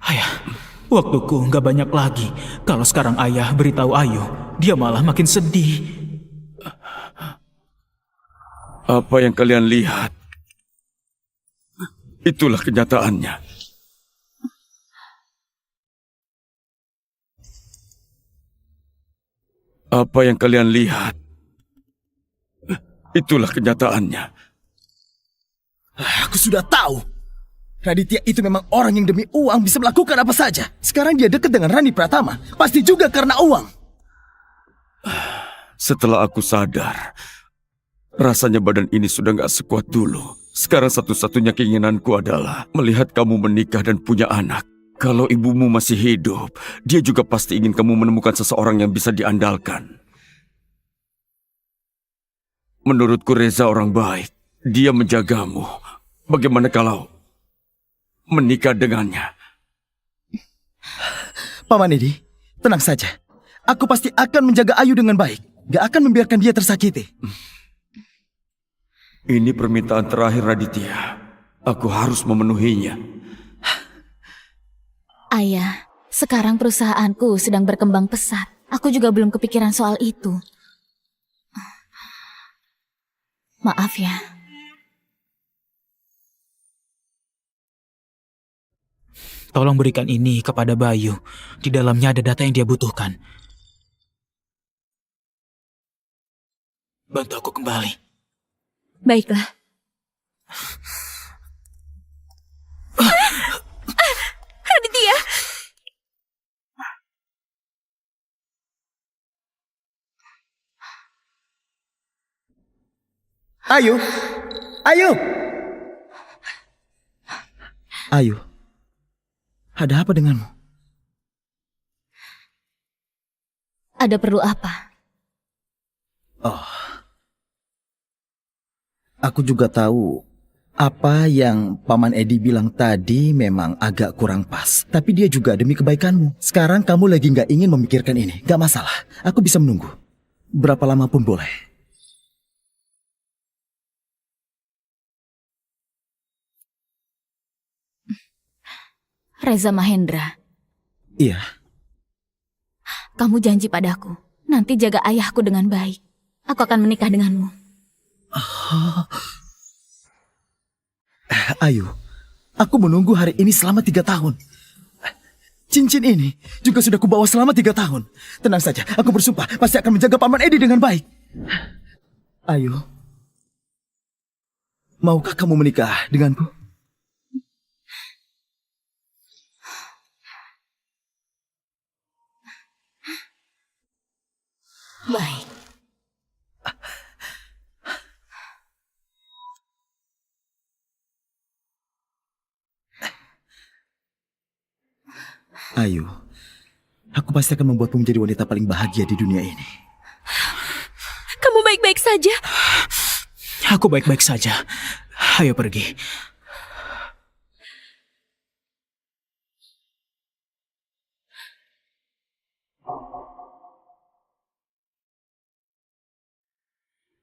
Ayah, waktuku nggak banyak lagi. Kalau sekarang ayah beritahu Ayu, dia malah makin sedih. Apa yang kalian lihat, itulah kenyataannya. Apa yang kalian lihat, itulah kenyataannya. Aku sudah tahu. Raditya itu memang orang yang demi uang bisa melakukan apa saja. Sekarang dia dekat dengan Rani Pratama. Pasti juga karena uang. Setelah aku sadar, rasanya badan ini sudah gak sekuat dulu. Sekarang satu-satunya keinginanku adalah melihat kamu menikah dan punya anak. Kalau ibumu masih hidup, dia juga pasti ingin kamu menemukan seseorang yang bisa diandalkan. Menurutku Reza orang baik. Dia menjagamu. Bagaimana kalau menikah dengannya? Paman Edi, tenang saja. Aku pasti akan menjaga Ayu dengan baik. Gak akan membiarkan dia tersakiti. Ini permintaan terakhir Raditya. Aku harus memenuhinya. Ayah, sekarang perusahaanku sedang berkembang pesat. Aku juga belum kepikiran soal itu. Maaf ya. Tolong berikan ini kepada Bayu. Di dalamnya ada data yang dia butuhkan. Bantu aku kembali. Baiklah. Raditya! Ayu! Ayu! Ayu, ada apa denganmu? Ada perlu apa? Oh, aku juga tahu apa yang Paman Edi bilang tadi memang agak kurang pas. Tapi dia juga demi kebaikanmu. Sekarang kamu lagi nggak ingin memikirkan ini. Gak masalah, aku bisa menunggu. Berapa lama pun boleh. Reza Mahendra, Iya, kamu janji padaku. Nanti jaga ayahku dengan baik. Aku akan menikah denganmu. Ayu, aku menunggu hari ini selama 3 tahun. Cincin ini juga sudah kubawa selama 3 tahun. Tenang saja, aku bersumpah pasti akan menjaga Paman Edi dengan baik. Ayu, maukah kamu menikah denganku? Baik. Ayu, aku pasti akan membuatmu menjadi wanita paling bahagia di dunia ini. Kamu baik-baik saja? Aku baik-baik saja. Ayo pergi.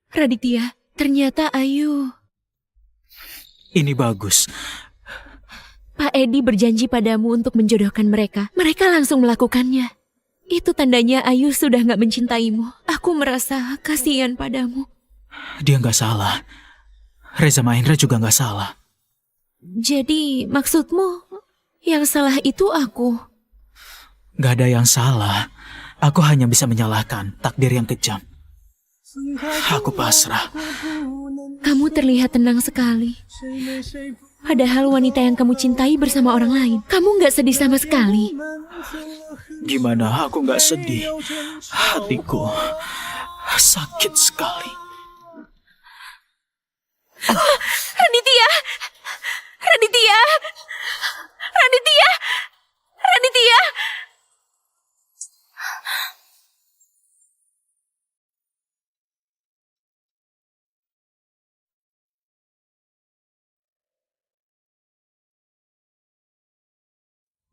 Raditya, ternyata Ayu. Ini bagus. Pak Edi berjanji padamu untuk menjodohkan mereka. Mereka langsung melakukannya. Itu tandanya Ayu sudah gak mencintaimu. Aku merasa kasihan padamu. Dia nggak salah. Reza Mahendra juga nggak salah. Jadi maksudmu yang salah itu aku? Gak ada yang salah. Aku hanya bisa menyalahkan takdir yang kejam. Aku pasrah. Kamu terlihat tenang sekali. Padahal wanita yang kamu cintai bersama orang lain. Kamu gak sedih sama sekali. Gimana aku nggak sedih? Hatiku sakit sekali. Raditya! Raditya! Raditya! Raditya!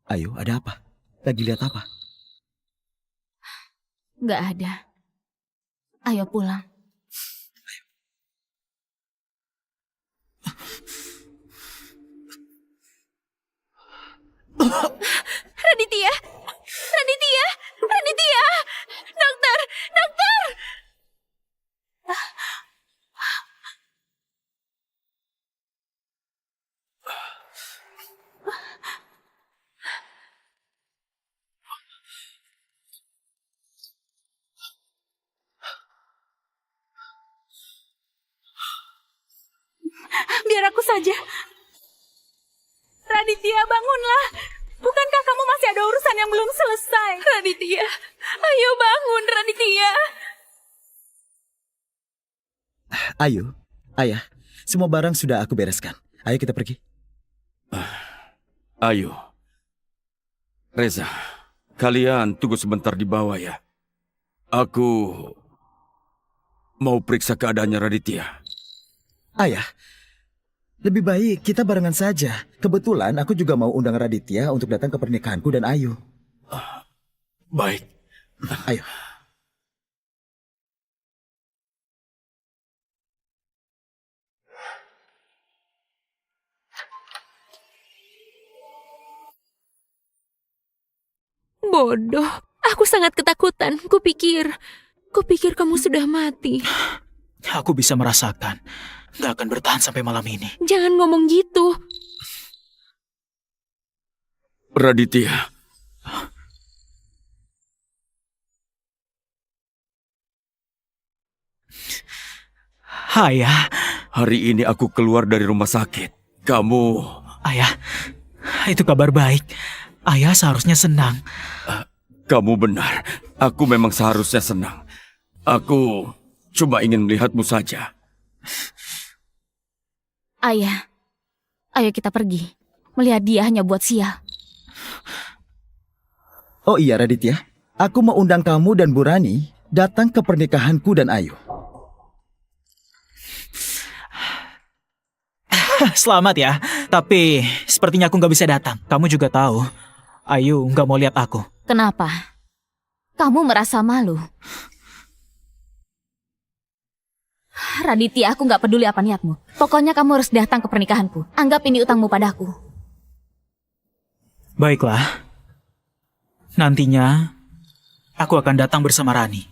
Ayu, ada apa? Lagi lihat apa? Gak ada. Ayo pulang. Raditya! Raditya! Raditya! Dokter! Dokter! Biar aku saja. Raditya, bangunlah. Bukankah kamu masih ada urusan yang belum selesai? Raditya! Ayo bangun, Raditya! Ayo, ayah, semua barang sudah aku bereskan. Ayo kita pergi. Ayo. Reza, kalian tunggu sebentar di bawah ya. Aku mau periksa keadaannya Raditya. Ayah, lebih baik kita barengan saja. Kebetulan aku juga mau undang Raditya untuk datang ke pernikahanku dan Ayu. Baik. Ayo. Bodoh. Aku sangat ketakutan. Kupikir kamu sudah mati. Aku bisa merasakan. Gak akan bertahan sampai malam ini. Jangan ngomong gitu. Raditya. Ayah, Hari ini aku keluar dari rumah sakit. Kamu... ayah, itu kabar baik. Ayah seharusnya senang. Kamu benar. Aku memang seharusnya senang. Aku cuma ingin melihatmu saja. Ayah, ayo kita pergi. Melihat dia hanya buat sial. Oh iya Raditya, aku mau undang kamu dan Bu Rani datang ke pernikahanku dan Ayu. Selamat ya, tapi sepertinya aku gak bisa datang. Kamu juga tahu, Ayu gak mau lihat aku. Kenapa? Kamu merasa malu? Raditya, aku gak peduli apa niatmu. Pokoknya kamu harus datang ke pernikahanku. Anggap ini utangmu padaku. Baiklah, nantinya aku akan datang bersama Rani.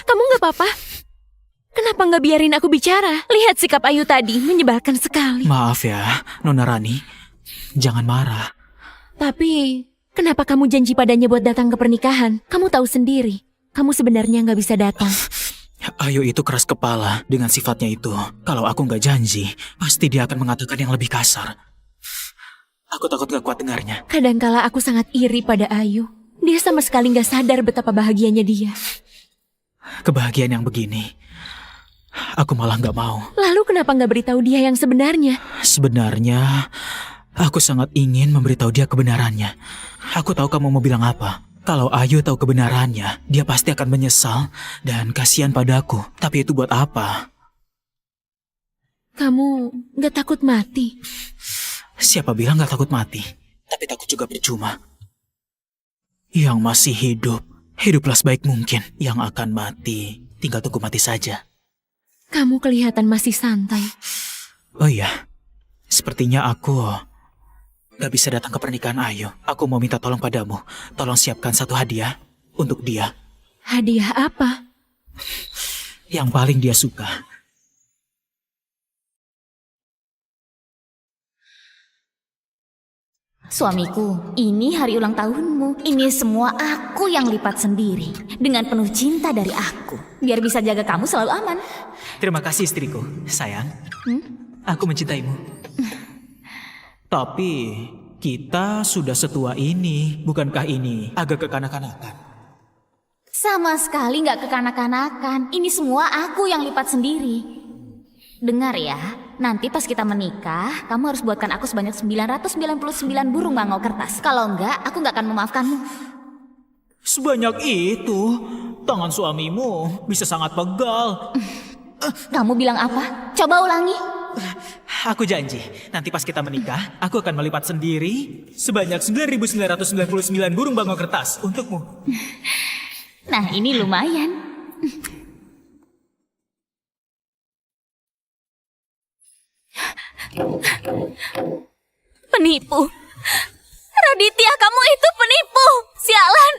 Kamu gak apa-apa? Kenapa gak biarin aku bicara? Lihat sikap Ayu tadi, menyebalkan sekali. Maaf ya, Nona Rani. Jangan marah. Tapi, kenapa kamu janji padanya buat datang ke pernikahan? Kamu tahu sendiri, kamu sebenarnya gak bisa datang. Ayu itu keras kepala dengan sifatnya itu. Kalau aku gak janji, pasti dia akan mengatakan yang lebih kasar. Aku takut gak kuat dengarnya. Kadangkala aku sangat iri pada Ayu. Dia sama sekali gak sadar betapa bahagianya dia. Kebahagiaan yang begini, aku malah gak mau. Lalu kenapa gak beritahu dia yang sebenarnya? Sebenarnya, aku sangat ingin memberitahu dia kebenarannya. Aku tahu kamu mau bilang apa. Kalau Ayu tahu kebenarannya, dia pasti akan menyesal dan kasihan padaku. Tapi itu buat apa? Kamu gak takut mati? Siapa bilang gak takut mati? Tapi takut juga percuma. Yang masih hidup, hiduplah sebaik mungkin. Yang akan mati, tinggal tunggu mati saja. Kamu kelihatan masih santai. Oh iya, sepertinya aku gak bisa datang ke pernikahan Ayu. Aku mau minta tolong padamu. Tolong siapkan satu hadiah untuk dia. Hadiah apa? Yang paling dia suka. Suamiku, ini hari ulang tahunmu. Ini semua aku yang lipat sendiri. Dengan penuh cinta dari aku. Biar bisa jaga kamu selalu aman. Terima kasih istriku. Sayang, aku mencintaimu. Tapi kita sudah setua ini. Bukankah ini agak kekanak-kanakan? Sama sekali gak kekanak-kanakan. Ini semua aku yang lipat sendiri. Dengar ya, nanti pas kita menikah, kamu harus buatkan aku sebanyak 999 burung bangau kertas. Kalau enggak, aku gak akan memaafkanmu. Sebanyak itu? Tangan suamimu bisa sangat pegal. Kamu bilang apa? Coba ulangi. Aku janji, nanti pas kita menikah, aku akan melipat sendiri sebanyak 9.999 burung bangau kertas untukmu. Nah, ini lumayan. Penipu. Raditya, kamu itu penipu. Sialan.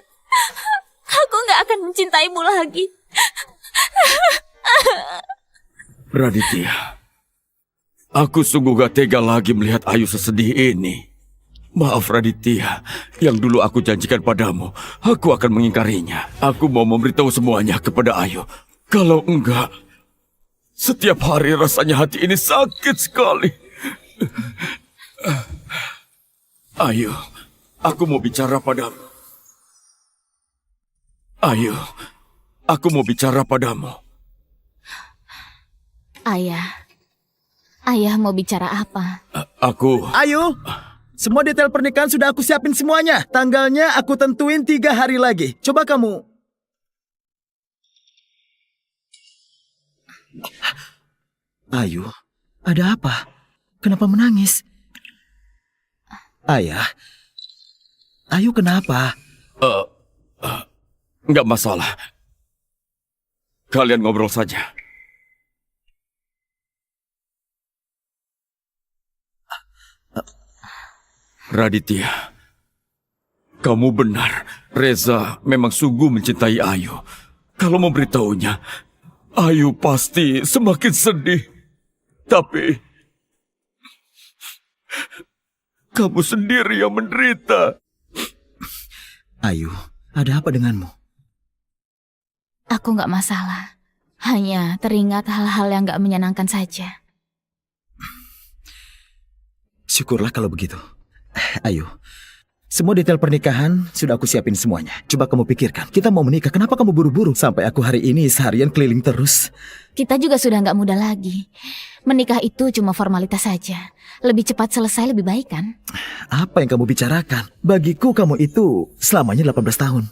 Aku nggak akan mencintaimu lagi. Raditya, aku sungguh gak tega lagi melihat Ayu sesedih ini. Maaf Raditya, yang dulu aku janjikan padamu, aku akan mengingkarinya. Aku mau memberitahu semuanya kepada Ayu. Kalau enggak, setiap hari rasanya hati ini sakit sekali. Ayu, aku mau bicara padamu. Ayu, aku mau bicara padamu. Ayah mau bicara apa? Aku... Ayo, semua detail pernikahan sudah aku siapin semuanya. Tanggalnya aku tentuin 3 hari lagi. Coba kamu. Ayu, ada apa? Kenapa menangis? Ayah, Ayu kenapa? Nggak masalah. Kalian ngobrol saja. Raditya, kamu benar. Reza memang sungguh mencintai Ayu. Kalau memberitahunya, Ayu pasti semakin sedih. Tapi, kamu sendiri yang menderita. Ayu, ada apa denganmu? Aku nggak masalah. Hanya teringat hal-hal yang nggak menyenangkan saja. Syukurlah kalau begitu. Ayu, semua detail pernikahan sudah aku siapin semuanya. Coba kamu pikirkan, kita mau menikah, kenapa kamu buru-buru? Sampai aku hari ini seharian keliling terus. Kita juga sudah nggak muda lagi. Menikah itu cuma formalitas saja. Lebih cepat selesai lebih baik kan? Apa yang kamu bicarakan? Bagiku kamu itu selamanya 18 tahun.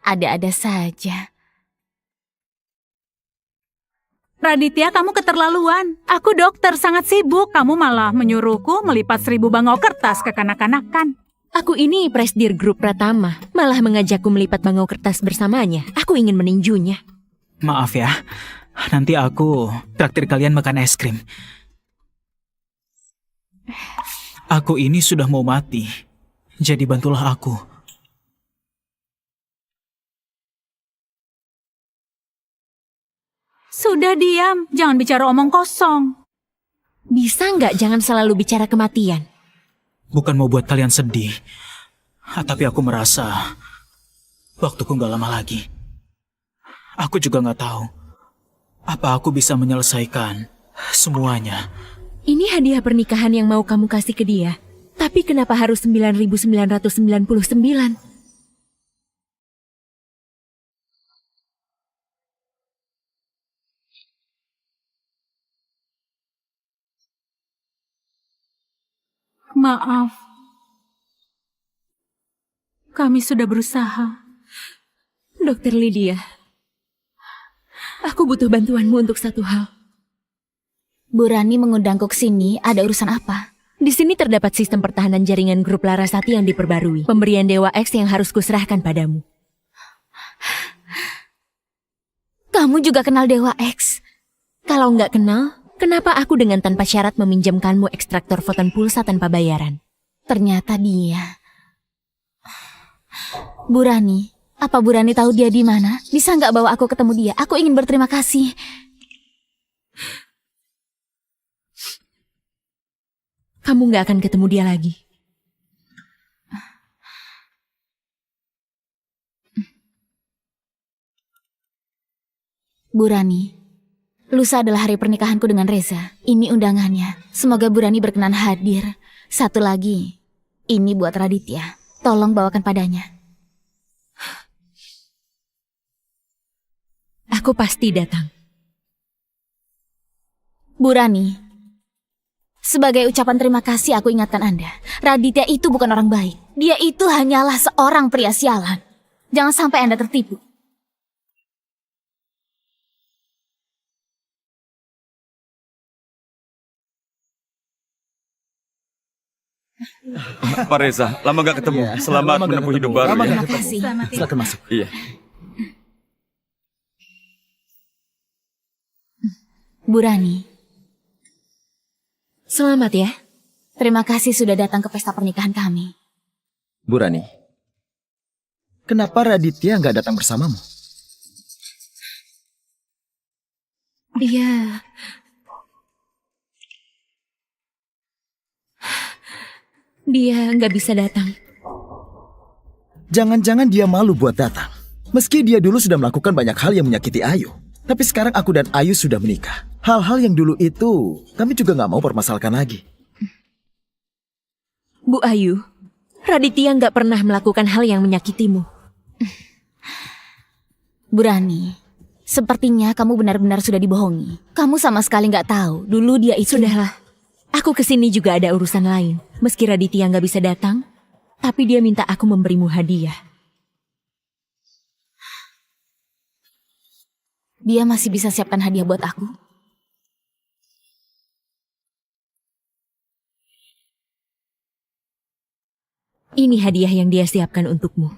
Ada-ada saja. Raditya, kamu keterlaluan. Aku dokter sangat sibuk. Kamu malah menyuruhku melipat 1000 bangau kertas ke kanak-kanakan. Aku ini presidir grup Pratama, malah mengajakku melipat bangau kertas bersamanya. Aku ingin meninjunya. Maaf ya, nanti aku traktir kalian makan es krim. Aku ini sudah mau mati, jadi bantulah aku. Sudah diam, jangan bicara omong kosong. Bisa nggak jangan selalu bicara kematian? Bukan mau buat kalian sedih, tapi aku merasa waktuku nggak lama lagi. Aku juga nggak tahu apa aku bisa menyelesaikan semuanya. Ini hadiah pernikahan yang mau kamu kasih ke dia. Tapi kenapa harus 9.999? Maaf. Kami sudah berusaha. Dokter Lydia, aku butuh bantuanmu untuk satu hal. Bu Rani mengundangku ke sini, ada urusan apa? Di sini terdapat sistem pertahanan jaringan grup Larasati yang diperbarui. Pemberian Dewa X yang harus kuserahkan padamu. Kamu juga kenal Dewa X? Kalau nggak kenal, kenapa aku dengan tanpa syarat meminjamkanmu ekstraktor foton pulsa tanpa bayaran? Ternyata dia. Bu Rani, apa Bu Rani tahu dia di mana? Bisa nggak bawa aku ketemu dia? Aku ingin berterima kasih. Kamu nggak akan ketemu dia lagi. Bu Rani, lusa adalah hari pernikahanku dengan Reza. Ini undangannya. Semoga Bu Rani berkenan hadir. Satu lagi, ini buat Raditya. Tolong bawakan padanya. Aku pasti datang. Bu Rani, sebagai ucapan terima kasih aku ingatkan Anda. Raditya itu bukan orang baik. Dia itu hanyalah seorang pria sialan. Jangan sampai Anda tertipu. Pak Reza, lama gak ketemu. Selamat Lama gak menempuh ketemu. hidup baru Lama ya. gak Terima kasih. Silakan masuk. Iya. Bu Rani, Selamat ya. terima kasih sudah datang ke pesta pernikahan kami. Bu Rani, kenapa Raditya nggak datang bersamamu? Dia... Dia nggak bisa datang. Jangan-jangan dia malu buat datang. Meski dia dulu sudah melakukan banyak hal yang menyakiti Ayu. Tapi sekarang aku dan Ayu sudah menikah. Hal-hal yang dulu itu kami juga nggak mau permasalahkan lagi. Bu Ayu, Raditya nggak pernah melakukan hal yang menyakitimu. Bu Rani, sepertinya kamu benar-benar sudah dibohongi. Kamu sama sekali nggak tahu dulu dia itu... Sudahlah, aku kesini juga ada urusan lain. Meski Raditya nggak bisa datang, tapi dia minta aku memberimu hadiah. Dia masih bisa siapkan hadiah buat aku? Ini hadiah yang dia siapkan untukmu.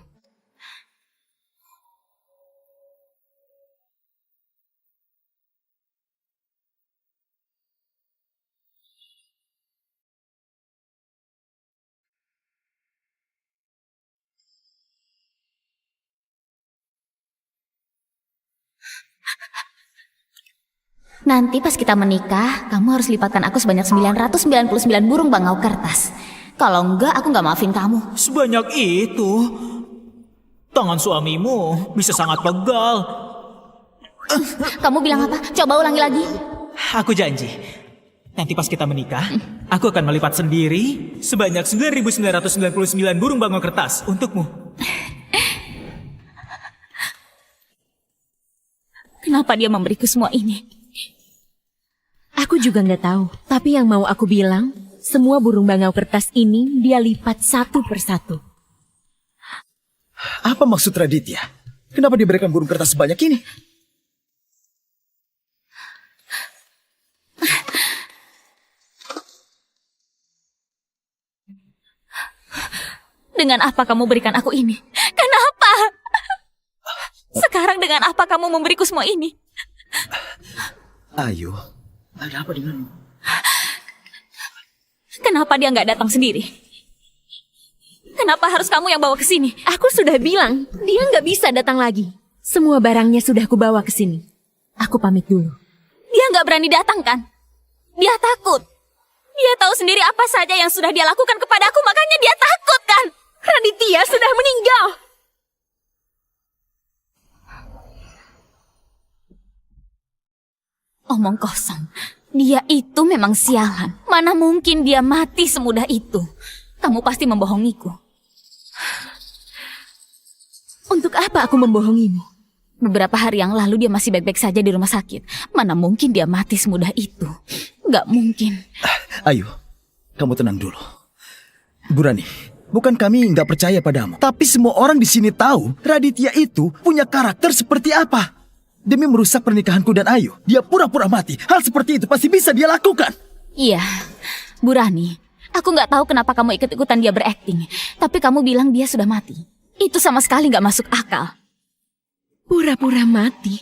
Nanti pas kita menikah, kamu harus lipatkan aku sebanyak 999 burung bangau kertas. Kalau enggak, aku nggak maafin kamu. Sebanyak itu? Tangan suamimu bisa sangat pegal. Kamu bilang apa? Coba ulangi lagi. Aku janji, nanti pas kita menikah, aku akan melipat sendiri sebanyak 9.999 burung bangau kertas untukmu. Kenapa dia memberiku semua ini? Aku juga nggak tahu. Tapi yang mau aku bilang, semua burung bangau kertas ini dia lipat satu persatu. Apa maksud Raditya? Kenapa diberikan burung kertas sebanyak ini? Dengan apa kamu berikan aku ini? Kenapa? Sekarang dengan apa kamu memberiku semua ini? Ayu, ada apa denganmu? Kenapa dia nggak datang sendiri? Kenapa harus kamu yang bawa ke sini? Aku sudah bilang, dia nggak bisa datang lagi. Semua barangnya sudah aku bawa ke sini. Aku pamit dulu. Dia nggak berani datang kan? Dia takut. Dia tahu sendiri apa saja yang sudah dia lakukan kepadaku, makanya dia takut kan? Raditya sudah meninggal. Omong kosong. Dia itu memang sialan. Mana mungkin dia mati semudah itu? Kamu pasti membohongiku. Untuk apa aku membohongimu? Beberapa hari yang lalu dia masih baik-baik saja di rumah sakit. Mana mungkin dia mati semudah itu? Gak mungkin. Ayu, kamu tenang dulu. Bu Rani, bukan kami nggak percaya padamu. Tapi semua orang di sini tahu Raditya itu punya karakter seperti apa. Demi merusak pernikahanku dan Ayu, dia pura-pura mati. Hal seperti itu pasti bisa dia lakukan. Iya, Bu Rani. Aku gak tahu kenapa kamu ikut-ikutan dia berakting. Tapi kamu bilang dia sudah mati. Itu sama sekali gak masuk akal. Pura-pura mati.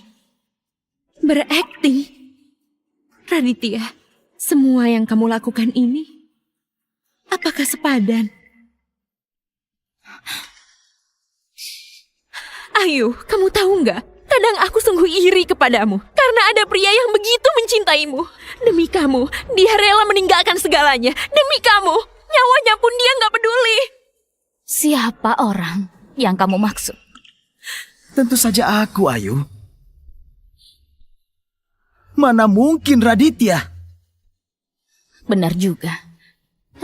Berakting. Raditya, semua yang kamu lakukan ini, apakah sepadan? Ayu, kamu tahu nggak? Kadang aku sungguh iri kepadamu karena ada pria yang begitu mencintaimu. Demi kamu, dia rela meninggalkan segalanya. Demi kamu, nyawanya pun dia nggak peduli. Siapa orang yang kamu maksud? Tentu saja aku, Ayu. Mana mungkin Raditya? Benar juga.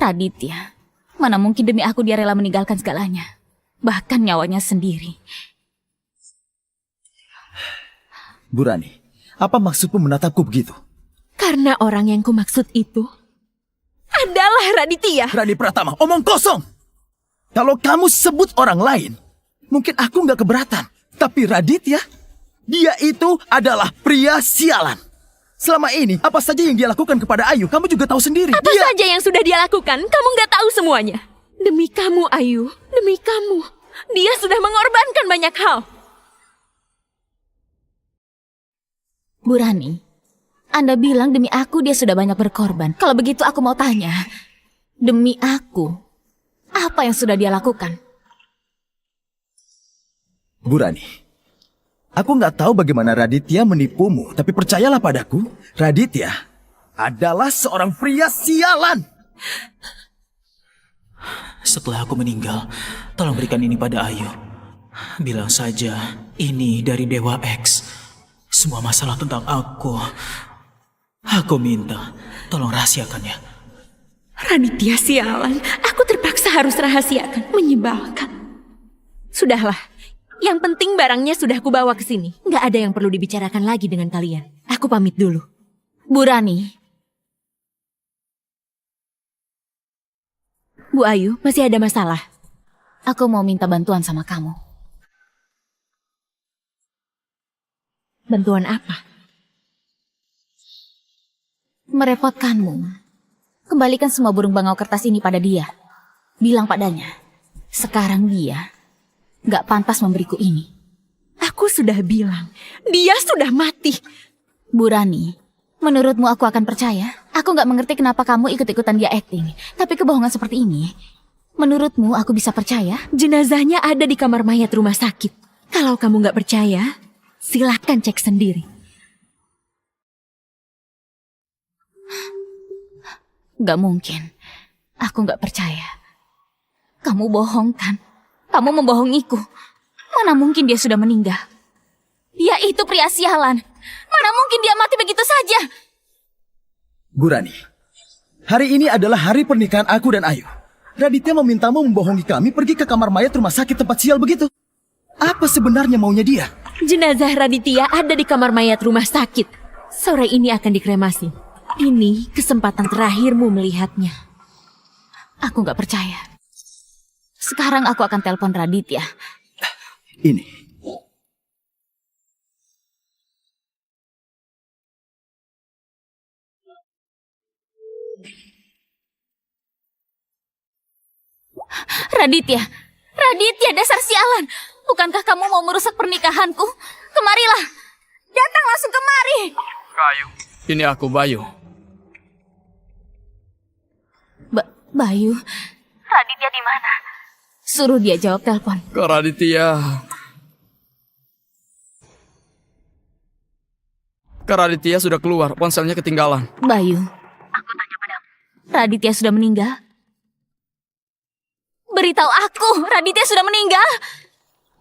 Raditya. Mana mungkin demi aku dia rela meninggalkan segalanya. Bahkan nyawanya sendiri. Bu Rani, apa maksudmu menatapku begitu? Karena orang yang kumaksud itu adalah Raditya. Rani Pratama, omong kosong! Kalau kamu sebut orang lain, mungkin aku nggak keberatan. Tapi Raditya, dia itu adalah pria sialan. Selama ini, apa saja yang dia lakukan kepada Ayu, kamu juga tahu sendiri. Apa saja yang sudah dia lakukan, kamu nggak tahu semuanya. Demi kamu, Ayu. Demi kamu. Dia sudah mengorbankan banyak hal. Bu Rani, Anda bilang demi aku dia sudah banyak berkorban. Kalau begitu aku mau tanya, demi aku, apa yang sudah dia lakukan? Bu Rani, aku nggak tahu bagaimana Raditya menipumu, tapi percayalah padaku, Raditya adalah seorang pria sialan. Setelah aku meninggal, tolong berikan ini pada Ayu. Bilang saja, ini dari Dewa X. Semua masalah tentang aku minta, tolong rahasiakannya. Raditya sialan. Aku terpaksa harus rahasiakan. Menyebalkan. Sudahlah. Yang penting barangnya sudah kubawa ke sini. Nggak ada yang perlu dibicarakan lagi dengan kalian. Aku pamit dulu. Bu Rani, Bu Ayu, masih ada masalah? aku mau minta bantuan sama kamu. Bantuan apa? Merepotkanmu. Kembalikan semua burung bangau kertas ini pada dia. Bilang padanya, sekarang dia gak pantas memberiku ini. Aku sudah bilang, dia sudah mati. Bu Rani, menurutmu aku akan percaya? Aku gak mengerti kenapa kamu ikut-ikutan dia acting. Tapi kebohongan seperti ini, menurutmu aku bisa percaya? Jenazahnya ada di kamar mayat rumah sakit. Kalau kamu nggak percaya, silahkan cek sendiri. Gak mungkin. Aku gak percaya. Kamu bohong kan? Kamu membohongiku. Mana mungkin dia sudah meninggal? Dia itu pria sialan. Mana mungkin dia mati begitu saja? Bu Rani, hari ini adalah hari pernikahan aku dan Ayu. Raditya memintamu membohongi kami pergi ke kamar mayat rumah sakit tempat sial begitu. Apa sebenarnya maunya dia? Jenazah Raditya ada di kamar mayat rumah sakit. Sore ini akan dikremasi. Ini kesempatan terakhirmu melihatnya. Aku gak percaya. Sekarang aku akan telepon Raditya. Ini. Raditya, Raditya dasar sialan. Bukankah kamu mau merusak pernikahanku? Kemarilah. Datang langsung kemari. Kayu. Ini aku, Bayu. Bayu. Raditya di mana? Suruh dia jawab telepon. Kak Raditya. Kak Raditya sudah keluar, ponselnya ketinggalan. Bayu. Aku tanya padamu. Raditya sudah meninggal? Beritahu aku, Raditya sudah meninggal?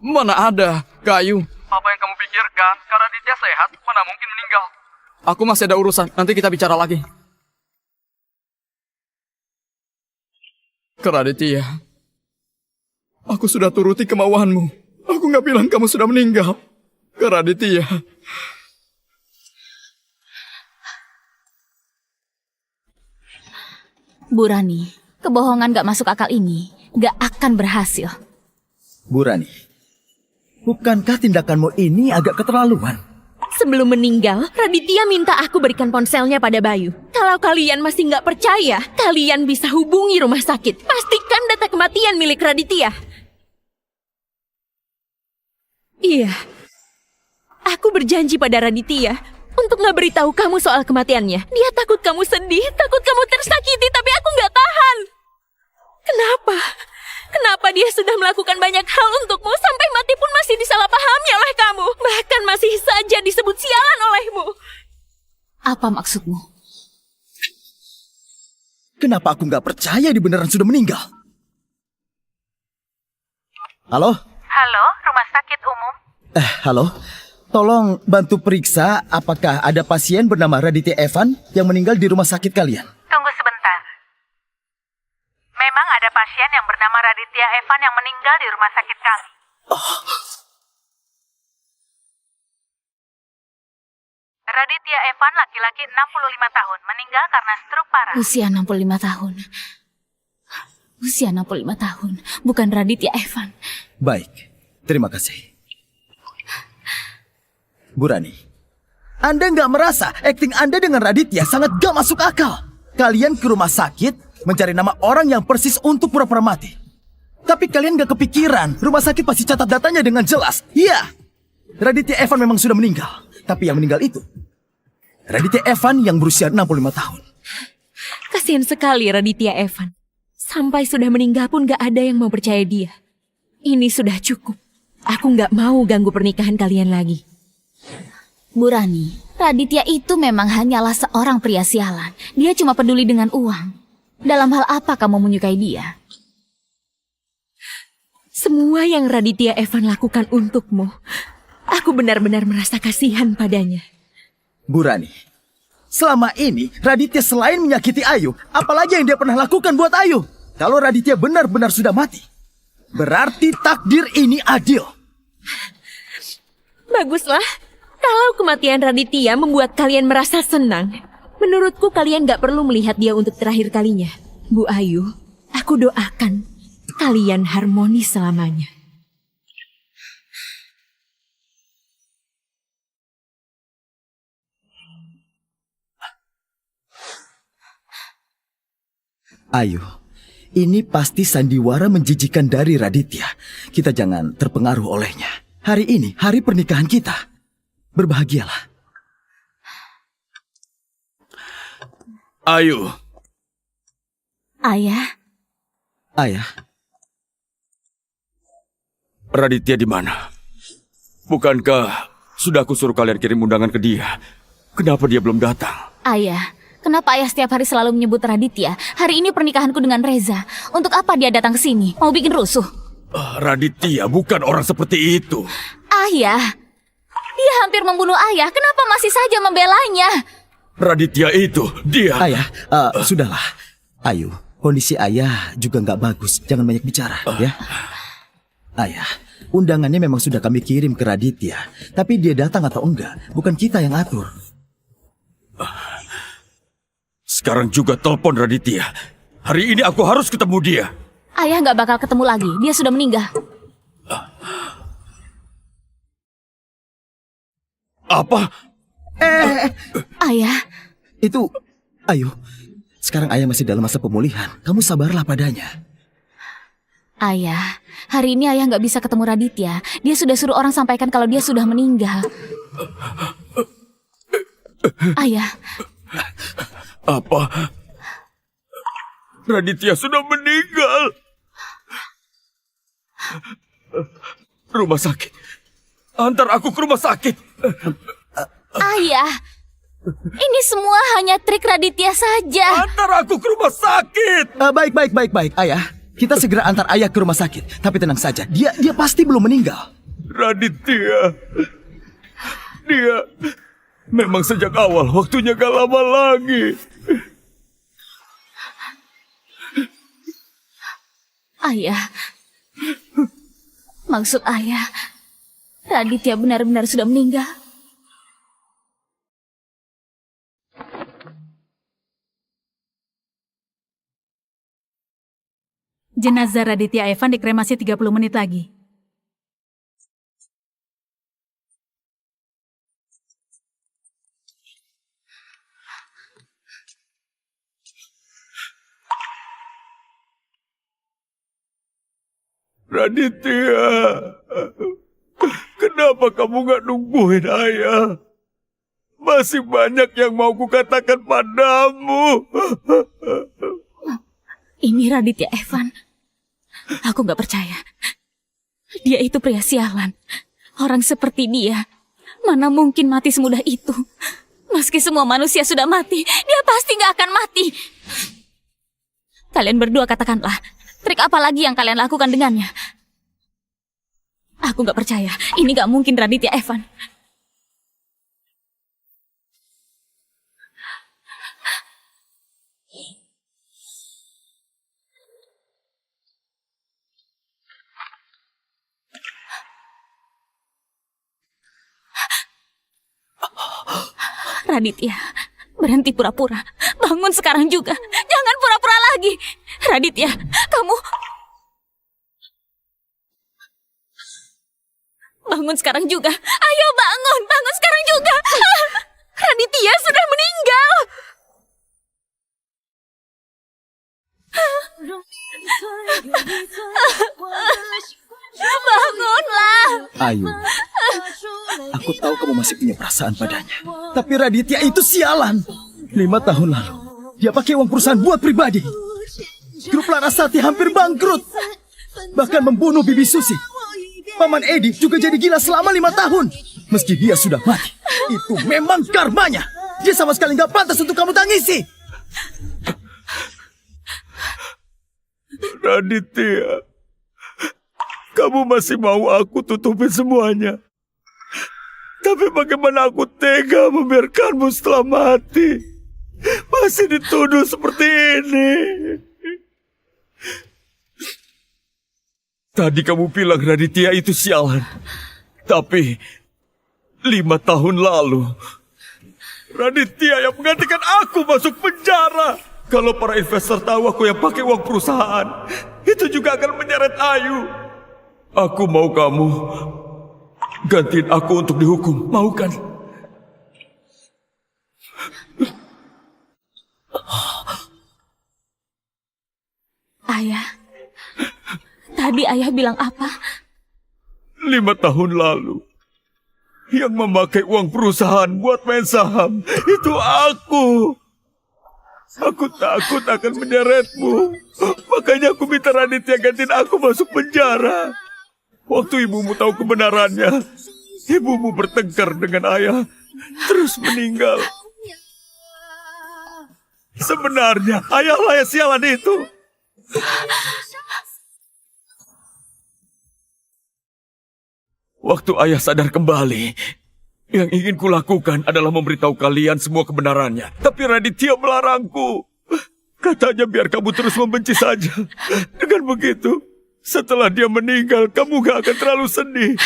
Mana ada, Kayu. Apa yang kamu pikirkan? Kak Raditya sehat, mana mungkin meninggal. Aku masih ada urusan, nanti kita bicara lagi. Kak Raditya, aku sudah turuti kemauanmu. Aku nggak bilang kamu sudah meninggal. Kak Raditya. Bu Rani, kebohongan gak masuk akal ini gak akan berhasil. Bu Rani, bukankah tindakanmu ini agak keterlaluan? Sebelum meninggal, Raditya minta aku berikan ponselnya pada Bayu. Kalau kalian masih nggak percaya, kalian bisa hubungi rumah sakit. Pastikan data kematian milik Raditya. Iya, aku berjanji pada Raditya untuk nggak beritahu kamu soal kematiannya. Dia takut kamu sedih, takut kamu tersakiti, tapi aku nggak tahan. Kenapa? Kenapa dia sudah melakukan banyak hal untukmu sampai mati pun masih disalahpahami oleh kamu? Bahkan masih saja disebut sialan olehmu. Apa maksudmu? Kenapa aku nggak percaya dia beneran sudah meninggal? Halo? Halo, rumah sakit umum. Halo? Tolong bantu periksa apakah ada pasien bernama Raditya Evan yang meninggal di rumah sakit kalian. Tunggu sebentar. Memang ada pasien yang bernama Raditya Evan yang meninggal di rumah sakit kami. Raditya Evan laki-laki 65 tahun, meninggal karena stroke parah. Usia 65 tahun. Usia 65 tahun, bukan Raditya Evan. Baik, terima kasih. Bu Rani, Anda nggak merasa akting Anda dengan Raditya sangat gak masuk akal? Kalian ke rumah sakit mencari nama orang yang persis untuk pura-pura mati. Tapi kalian gak kepikiran, rumah sakit pasti catat datanya dengan jelas. Iya, Raditya Evan memang sudah meninggal. Tapi yang meninggal itu Raditya Evan yang berusia 65 tahun. Kasihan sekali Raditya Evan. Sampai sudah meninggal pun gak ada yang mau percaya dia. Ini sudah cukup. Aku gak mau ganggu pernikahan kalian lagi. Bu Rani, Raditya itu memang hanyalah seorang pria sialan. Dia cuma peduli dengan uang. Dalam hal apa kamu menyukai dia? Semua yang Raditya Evan lakukan untukmu, aku benar-benar merasa kasihan padanya. Bu Rani, selama ini Raditya selain menyakiti Ayu, apalagi yang dia pernah lakukan buat Ayu? Kalau Raditya benar-benar sudah mati, berarti takdir ini adil. Baguslah. Kalau kematian Raditya membuat kalian merasa senang, menurutku kalian gak perlu melihat dia untuk terakhir kalinya. Bu Ayu, aku doakan kalian harmonis selamanya. Ayu, ini pasti sandiwara menjijikan dari Raditya. Kita jangan terpengaruh olehnya. Hari ini, hari pernikahan kita. Berbahagialah. Ayu, Ayah, Ayah, Raditya di mana? Bukankah sudah aku suruh kalian kirim undangan ke dia? Kenapa dia belum datang? ayah. Kenapa ayah setiap hari selalu menyebut Raditya? Hari ini pernikahanku dengan Reza. Untuk apa dia datang ke sini? Mau bikin rusuh? Raditya bukan orang seperti itu. Ayah, dia hampir membunuh ayah. Kenapa masih saja membelanya? Raditya itu, dia... Ayah, sudahlah. Ayu, kondisi ayah juga nggak bagus. Jangan banyak bicara, ya. Ayah, undangannya memang sudah kami kirim ke Raditya. Tapi dia datang atau enggak, bukan kita yang atur. Sekarang juga telepon Raditya. Hari ini aku harus ketemu dia. Ayah nggak bakal ketemu lagi. Dia sudah meninggal. Apa? Ayah, Itu, Ayu, sekarang ayah masih dalam masa pemulihan. Kamu sabarlah padanya. ayah. Hari ini ayah nggak bisa ketemu Raditya. Dia sudah suruh orang sampaikan kalau dia sudah meninggal. Ayah, Apa? Raditya sudah meninggal. Rumah sakit. Antar aku ke rumah sakit. ayah. Ini semua hanya trik Raditya saja. Antar aku ke rumah sakit. Baik, Ayah. Kita segera antar ayah ke rumah sakit. Tapi tenang saja, dia pasti belum meninggal. Raditya. Dia memang sejak awal waktunya gak lama lagi. Ayah. Maksud ayah, Raditya benar-benar sudah meninggal. Jenazah Raditya Evan dikremasi 30 menit lagi. Raditya, kenapa kamu gak nungguin ayah? Masih banyak yang mau kukatakan padamu. Ini Raditya Evan. Aku gak percaya. Dia itu pria sialan. Orang seperti dia, mana mungkin mati semudah itu. Meski semua manusia sudah mati, dia pasti gak akan mati. Kalian berdua katakanlah, trik apa lagi yang kalian lakukan dengannya? Aku gak percaya. Ini gak mungkin Raditya Evan. Raditya, berhenti pura-pura. Bangun sekarang juga. Jangan pura-pura lagi. Raditya, kamu... Bangun sekarang juga. Ayo bangun, bangun sekarang juga. Bangunlah. Ayu, aku tahu kamu masih punya perasaan padanya. Tapi Raditya itu sialan. 5 tahun lalu, dia pakai uang perusahaan buat pribadi. Grup Larasati hampir bangkrut. Bahkan membunuh Bibi Susi. Paman Edi juga jadi gila selama 5 tahun. Meski dia sudah mati, itu memang karmanya. Dia sama sekali nggak pantas untuk kamu tangisi. Raditya, kamu masih mau aku tutupin semuanya. Tapi bagaimana aku tega membiarkanmu setelah mati? Masih dituduh seperti ini. Tadi kamu bilang Raditya itu sialan. Tapi 5 tahun lalu, Raditya yang menggantikan aku masuk penjara. Kalau para investor tahu aku yang pakai uang perusahaan, itu juga akan menyeret Ayu. Aku mau kamu gantiin aku untuk dihukum, mau kan? Ayah, tadi ayah bilang apa? 5 tahun lalu, yang memakai uang perusahaan buat main saham, itu aku. Aku takut akan menyeretmu. Makanya aku minta Raditya gantiin aku masuk penjara. Waktu ibumu tahu kebenarannya, ibumu bertengkar dengan ayah, terus meninggal. Sebenarnya ayahlah yang sialan itu. Waktu ayah sadar kembali, yang ingin kulakukan adalah memberitahu kalian semua kebenarannya. Tapi Raditya melarangku. Katanya biar kamu terus membenci saja. Dengan begitu, setelah dia meninggal, kamu gak akan terlalu sedih.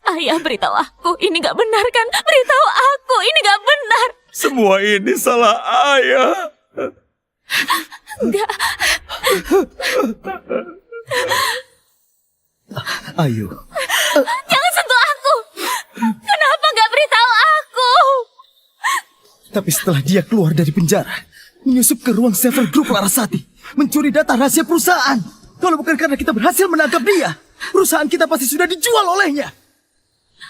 Ayah, beritahu aku, ini gak benar kan? Beritahu aku, ini gak benar. Semua ini salah ayah. Enggak. Ayu, Jangan sentuh aku. Kenapa gak beritahu aku? tapi setelah dia keluar dari penjara, menyusup ke ruang server grup Larasati, mencuri data rahasia perusahaan. Kalau bukan karena kita berhasil menangkap dia, perusahaan kita pasti sudah dijual olehnya.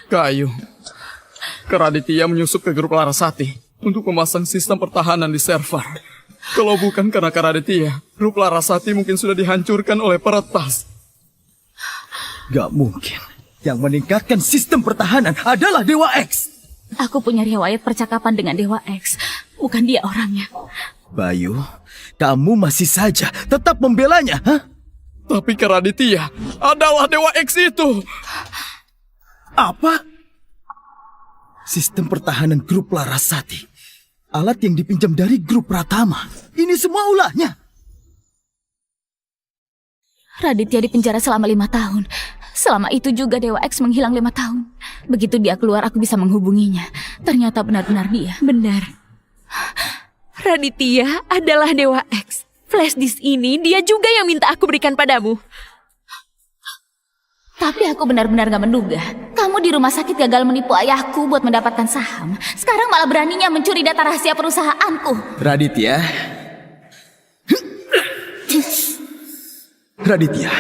Kak Ayu, Raditya menyusup ke grup Larasati untuk memasang sistem pertahanan di server. Kalau bukan karena Raditya, grup Larasati mungkin sudah dihancurkan oleh peretas. Gak mungkin. Yang meningkatkan sistem pertahanan adalah Dewa X. Aku punya riwayat percakapan dengan Dewa X. Bukan dia orangnya. Bayu, kamu masih saja tetap membelanya, hah? Tapi Raditya adalah Dewa X itu. Apa? Sistem pertahanan grup Larasati. Alat yang dipinjam dari grup Pratama. Ini semua ulahnya. Raditya dipenjara selama 5 tahun. Selama itu juga Dewa X menghilang 5 tahun. Begitu dia keluar, aku bisa menghubunginya. Ternyata benar-benar dia. Benar. Raditya adalah Dewa X. Flash disk ini dia juga yang minta aku berikan padamu. Tapi aku benar-benar gak menduga. Kamu di rumah sakit gagal menipu ayahku buat mendapatkan saham. Sekarang malah beraninya mencuri data rahasia perusahaanku. Raditya. Raditya,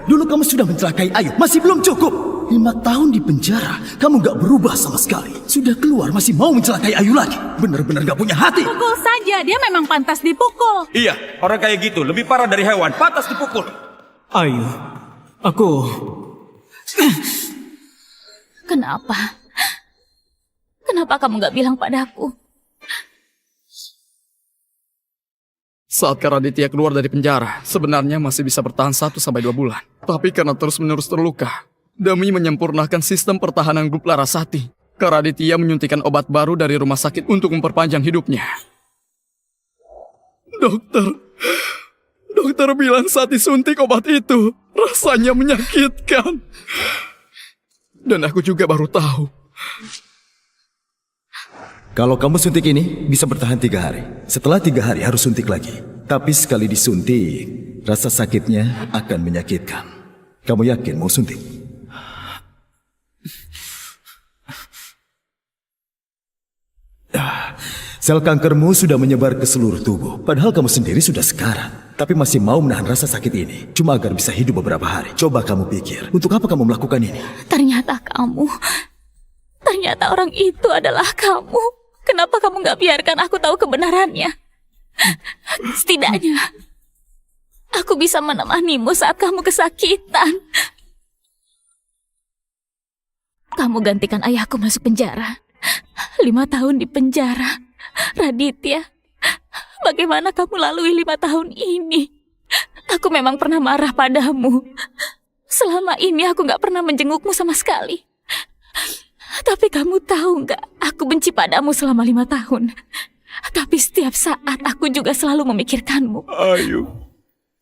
dulu kamu sudah mencelakai Ayu. Masih belum cukup. 5 tahun di penjara, kamu gak berubah sama sekali. Sudah keluar masih mau mencelakai Ayu lagi. Benar-benar gak punya hati. Pukul saja, dia memang pantas dipukul. Iya, orang kayak gitu lebih parah dari hewan, pantas dipukul. Ayu, aku... Kenapa? Kenapa kamu gak bilang padaku? Saat Raditya keluar dari penjara, sebenarnya masih bisa bertahan 1-2 bulan. Tapi karena terus-menerus terluka, demi menyempurnakan sistem pertahanan grup Larasati, Raditya menyuntikkan obat baru dari rumah sakit untuk memperpanjang hidupnya. Dokter bilang saat disuntik obat itu, rasanya menyakitkan. Dan aku juga baru tahu. Kalau kamu suntik ini, bisa bertahan 3 hari. Setelah 3 hari harus suntik lagi. Tapi sekali disuntik, rasa sakitnya akan menyakitkan. Kamu yakin mau suntik? Sel kankermu sudah menyebar ke seluruh tubuh. Padahal kamu sendiri sudah sekarat. Tapi masih mau menahan rasa sakit ini. Cuma agar bisa hidup beberapa hari. Coba kamu pikir, untuk apa kamu melakukan ini? Ternyata orang itu adalah kamu. Kenapa kamu gak biarkan aku tahu kebenarannya? Setidaknya, aku bisa menemanimu saat kamu kesakitan. Kamu gantikan ayahku masuk penjara. 5 tahun di penjara. Raditya, bagaimana kamu lalui 5 tahun ini? Aku memang pernah marah padamu. Selama ini aku gak pernah menjengukmu sama sekali. Tapi kamu tahu gak, aku benci padamu selama 5 tahun. Tapi setiap saat aku juga selalu memikirkanmu. Ayo.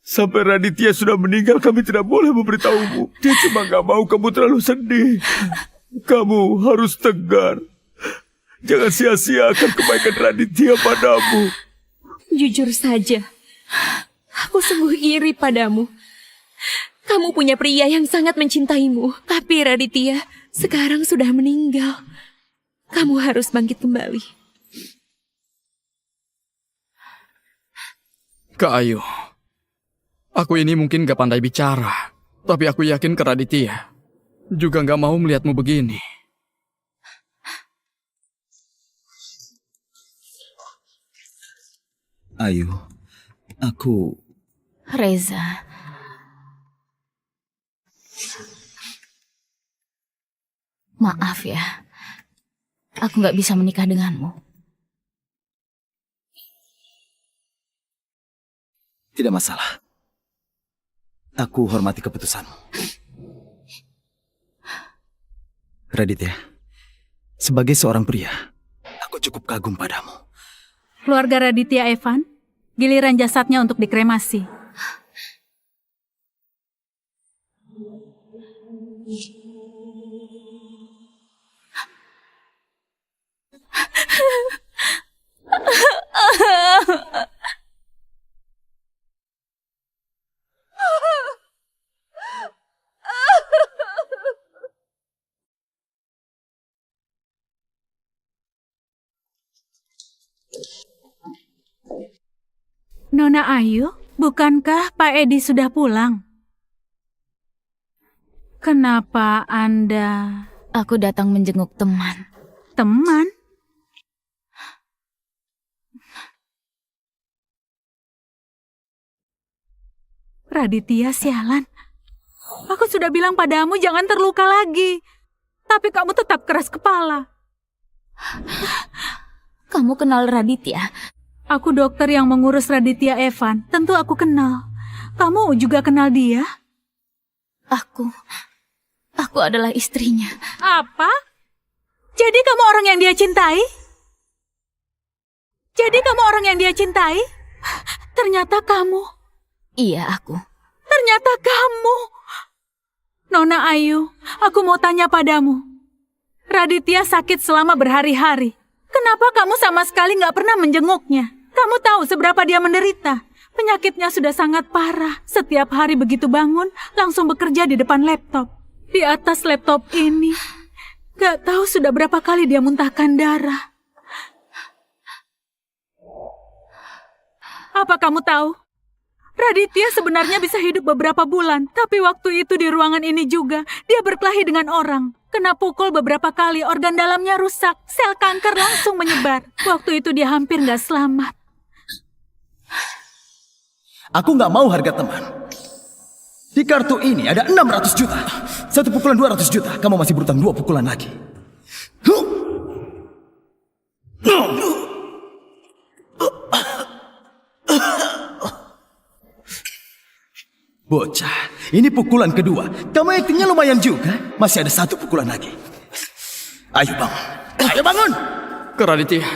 Sampai Raditya sudah meninggal, kami tidak boleh memberitahumu. Dia cuma gak mau kamu terlalu sedih. Kamu harus tegar. Jangan sia-siakan kebaikan Raditya padamu. Jujur saja, aku sungguh iri padamu. Kamu punya pria yang sangat mencintaimu, tapi Raditya sekarang sudah meninggal. Kamu harus bangkit kembali. Kak Ayu, aku ini mungkin gak pandai bicara, tapi aku yakin Kak Raditya juga gak mau melihatmu begini. Ayu, aku... Reza, maaf ya, aku gak bisa menikah denganmu. Tidak masalah. Aku hormati keputusanmu. Raditya, sebagai seorang pria, aku cukup kagum padamu. Keluarga Raditya Evan, giliran jasadnya untuk dikremasi. Nona Ayu, bukankah Pak Edi sudah pulang? Kenapa Anda... Aku datang menjenguk teman. Teman? Raditya, sialan. Aku sudah bilang padamu jangan terluka lagi. Tapi kamu tetap keras kepala. Kamu kenal Raditya? Aku dokter yang mengurus Raditya Evan. Tentu aku kenal. Kamu juga kenal dia? Aku adalah istrinya. Apa? Jadi kamu orang yang dia cintai? Jadi kamu orang yang dia cintai? Ternyata kamu. Iya, aku. Ternyata kamu. Nona Ayu, aku mau tanya padamu. Raditya sakit selama berhari-hari. Kenapa kamu sama sekali nggak pernah menjenguknya? Kamu tahu seberapa dia menderita. Penyakitnya sudah sangat parah. Setiap hari begitu bangun, langsung bekerja di depan laptop. Di atas laptop ini, gak tahu sudah berapa kali dia muntahkan darah. Apa kamu tahu? Raditya sebenarnya bisa hidup beberapa bulan, tapi waktu itu di ruangan ini juga, dia berkelahi dengan orang. Kena pukul beberapa kali, organ dalamnya rusak, sel kanker langsung menyebar. Waktu itu dia hampir gak selamat. Aku nggak mau harga teman. Di kartu ini ada 600 juta. Satu pukulan 200 juta. Kamu masih berutang 2 pukulan lagi. Bocah, ini pukulan kedua. Kamu aktingnya lumayan juga. Masih ada 1 pukulan lagi. Ayo bangun. Ayo bangun. Kak Raditya,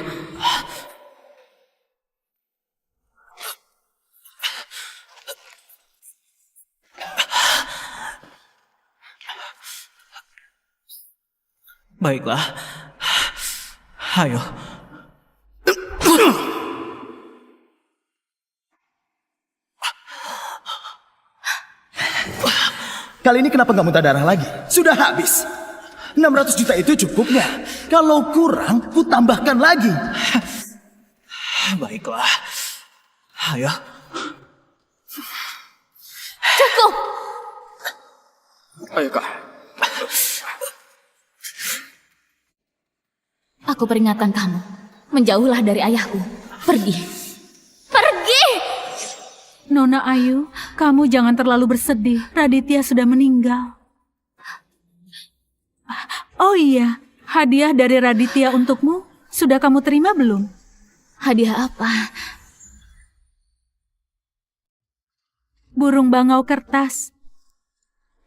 Baiklah. Ayo. Kali ini kenapa nggak muntah darah lagi? Sudah habis. 600 juta itu cukupnya. Kalau kurang, ku tambahkan lagi. Baiklah. Ayo. Cukup! Ayo kak. Aku peringatkan kamu. Menjauhlah dari ayahku. Pergi. Pergi! Nona Ayu, kamu jangan terlalu bersedih. Raditya sudah meninggal. Oh iya, hadiah dari Raditya untukmu sudah kamu terima belum? Hadiah apa? Burung bangau kertas.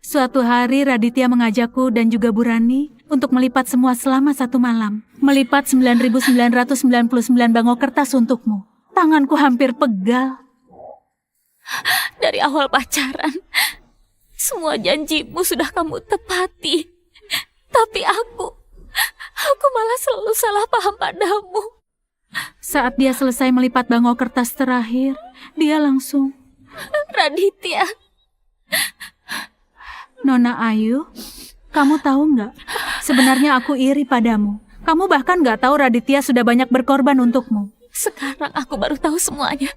Suatu hari Raditya mengajakku dan juga Burani untuk melipat semua selama 1 malam. Melipat 9.999 bangau kertas untukmu. Tanganku hampir pegal. Dari awal pacaran, semua janjimu sudah kamu tepati. Tapi aku malah selalu salah paham padamu. Saat dia selesai melipat bangau kertas terakhir, dia langsung, Raditya, Nona Ayu, kamu tahu nggak? Sebenarnya aku iri padamu. Kamu bahkan nggak tahu Raditya sudah banyak berkorban untukmu. sekarang aku baru tahu semuanya.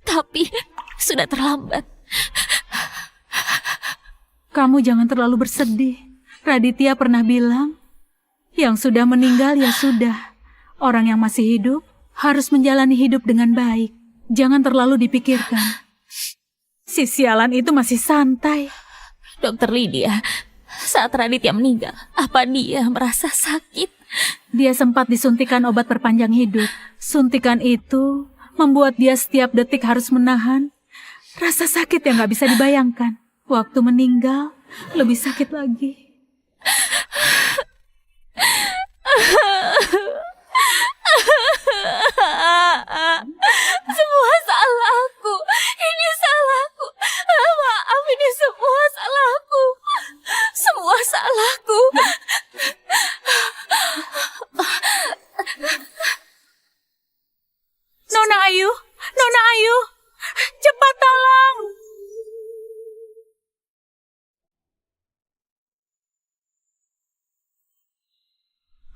Tapi sudah terlambat. Kamu jangan terlalu bersedih. Raditya pernah bilang, yang sudah meninggal ya sudah. Orang yang masih hidup harus menjalani hidup dengan baik. Jangan terlalu dipikirkan. Si sialan itu masih santai. Dokter Lydia, saat Raditya meninggal, apa dia merasa sakit? Dia sempat disuntikan obat perpanjang hidup. Suntikan itu membuat dia setiap detik harus menahan rasa sakit yang gak bisa dibayangkan. Waktu meninggal, lebih sakit lagi. Semua salahku. Ini salahku. Maaf, ini semua salahku. Semua salahku. Nona Ayu, Nona Ayu, cepat tolong.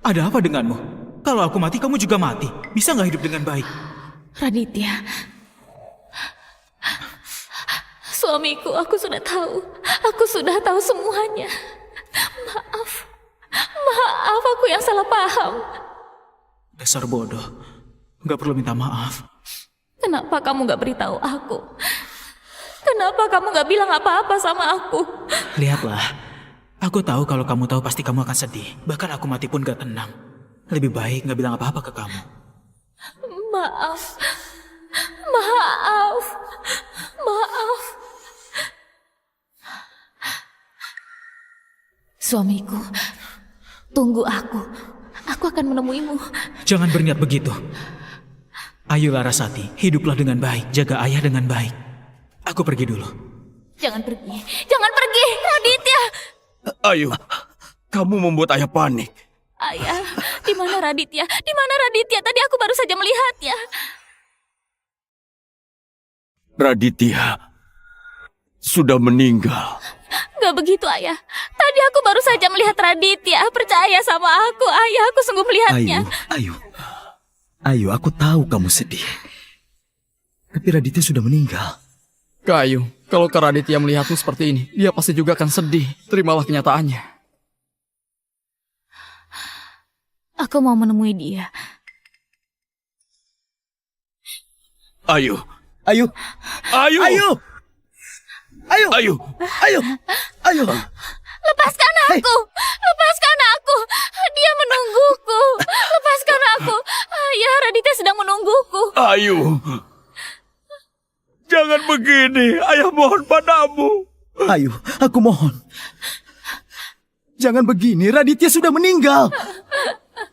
Ada apa denganmu? Kalau aku mati, kamu juga mati. Bisa nggak hidup dengan baik? Raditya, suamiku, aku sudah tahu. Aku sudah tahu semuanya. Maaf. Maaf, aku yang salah paham. Dasar bodoh. Nggak perlu minta maaf. Kenapa kamu gak beritahu aku? Kenapa kamu gak bilang apa-apa sama aku? Lihatlah. Aku tahu kalau kamu tahu pasti kamu akan sedih. Bahkan aku mati pun gak tenang. Lebih baik nggak bilang apa-apa ke kamu. Maaf. Maaf. Maaf. Suamiku, tunggu aku. Aku akan menemuimu. Jangan berniat begitu. Ayo Larasati, hiduplah dengan baik. Jaga ayah dengan baik. Aku pergi dulu. Jangan pergi. Jangan pergi, Raditya. Ayo, kamu membuat ayah panik. Ayah, di mana Raditya? Di mana Raditya? Tadi aku baru saja melihatnya. Raditya sudah meninggal. Gak begitu, Ayah. Tadi aku baru saja melihat Raditya. Percaya sama aku, Ayah. Aku sungguh melihatnya. Ayu, aku tahu kamu sedih. Tapi Raditya sudah meninggal. Kak Ayu, kalau Kak Raditya melihatmu seperti ini, dia pasti juga akan sedih. Terimalah kenyataannya. Aku mau menemui dia. Ayo, Ayu, ayo, Ayu, Ayu, ayo. Ayu. Lepaskan aku! Lepaskan aku! Dia menungguku! Lepaskan aku! Ayah, Raditya sedang menungguku. Ayo. Jangan begini, ayah mohon padamu. Ayu, aku mohon. Jangan begini, Raditya sudah meninggal.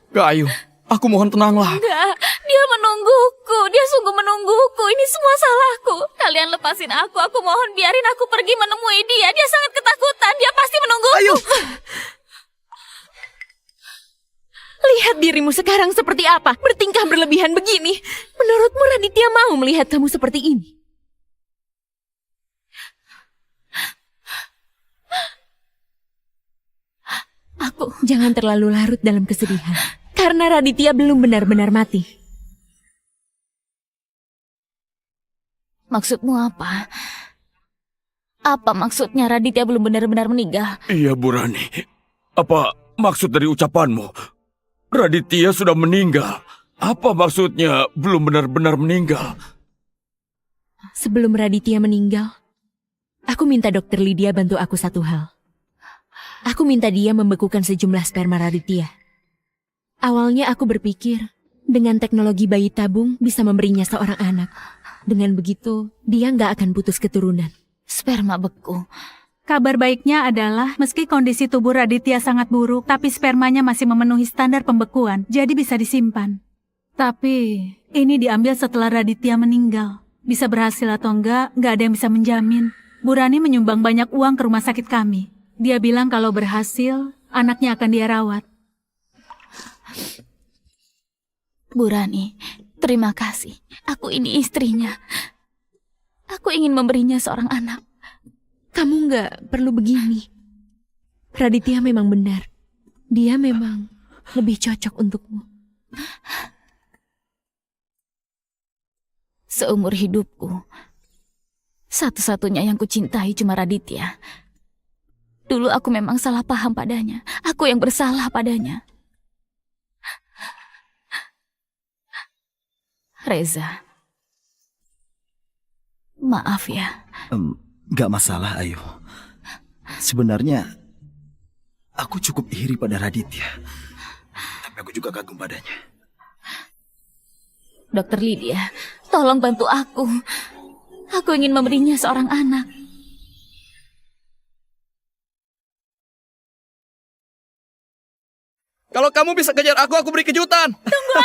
Kak Ayu, aku mohon tenanglah. Enggak, dia menungguku. Dia sungguh menungguku. Ini semua salahku. Kalian lepasin aku mohon biarin aku pergi menemui dia. Dia sangat ketakutan. Dia pasti menungguku. Ayu. Lihat dirimu sekarang seperti apa, bertingkah berlebihan begini. Menurutmu Raditya mau melihat kamu seperti ini? Jangan terlalu larut dalam kesedihan, karena Raditya belum benar-benar mati. Maksudmu apa? Apa maksudnya Raditya belum benar-benar meninggal? Iya, Bu Rani. Apa maksud dari ucapanmu? Raditya sudah meninggal. Apa maksudnya belum benar-benar meninggal? Sebelum Raditya meninggal, aku minta dokter Lydia bantu aku satu hal. Aku minta dia membekukan sejumlah sperma Raditya. Awalnya aku berpikir, dengan teknologi bayi tabung bisa memberinya seorang anak. Dengan begitu, dia nggak akan putus keturunan. Sperma beku. Kabar baiknya adalah, meski kondisi tubuh Raditya sangat buruk, tapi spermanya masih memenuhi standar pembekuan, jadi bisa disimpan. Tapi, ini diambil setelah Raditya meninggal. Bisa berhasil atau enggak ada yang bisa menjamin. Bu Rani menyumbang banyak uang ke rumah sakit kami. Dia bilang kalau berhasil, anaknya akan dia rawat. Bu Rani, terima kasih. Aku ini istrinya. Aku ingin memberinya seorang anak. Kamu nggak perlu begini. Raditya memang benar. Dia memang lebih cocok untukmu. Seumur hidupku, satu-satunya yang kucintai cuma Raditya. Dulu aku memang salah paham padanya. Aku yang bersalah padanya. Reza, maaf ya. Gak masalah, Ayu. Sebenarnya, aku cukup iri pada Raditya. Tapi aku juga kagum padanya. Dokter Lydia, tolong bantu aku. Aku ingin memberinya seorang anak. Kalau kamu bisa kejar aku beri kejutan. Tunggu!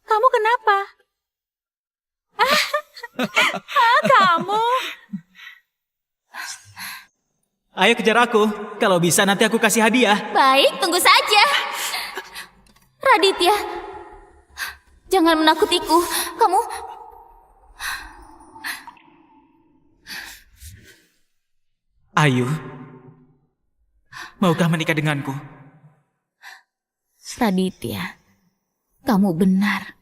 Kamu kenapa? Kamu? Ayo kejar aku. Kalau bisa nanti aku kasih hadiah. Baik, tunggu saja. Raditya, jangan menakutiku. Kamu... Ayu, maukah menikah denganku? Raditya, kamu benar.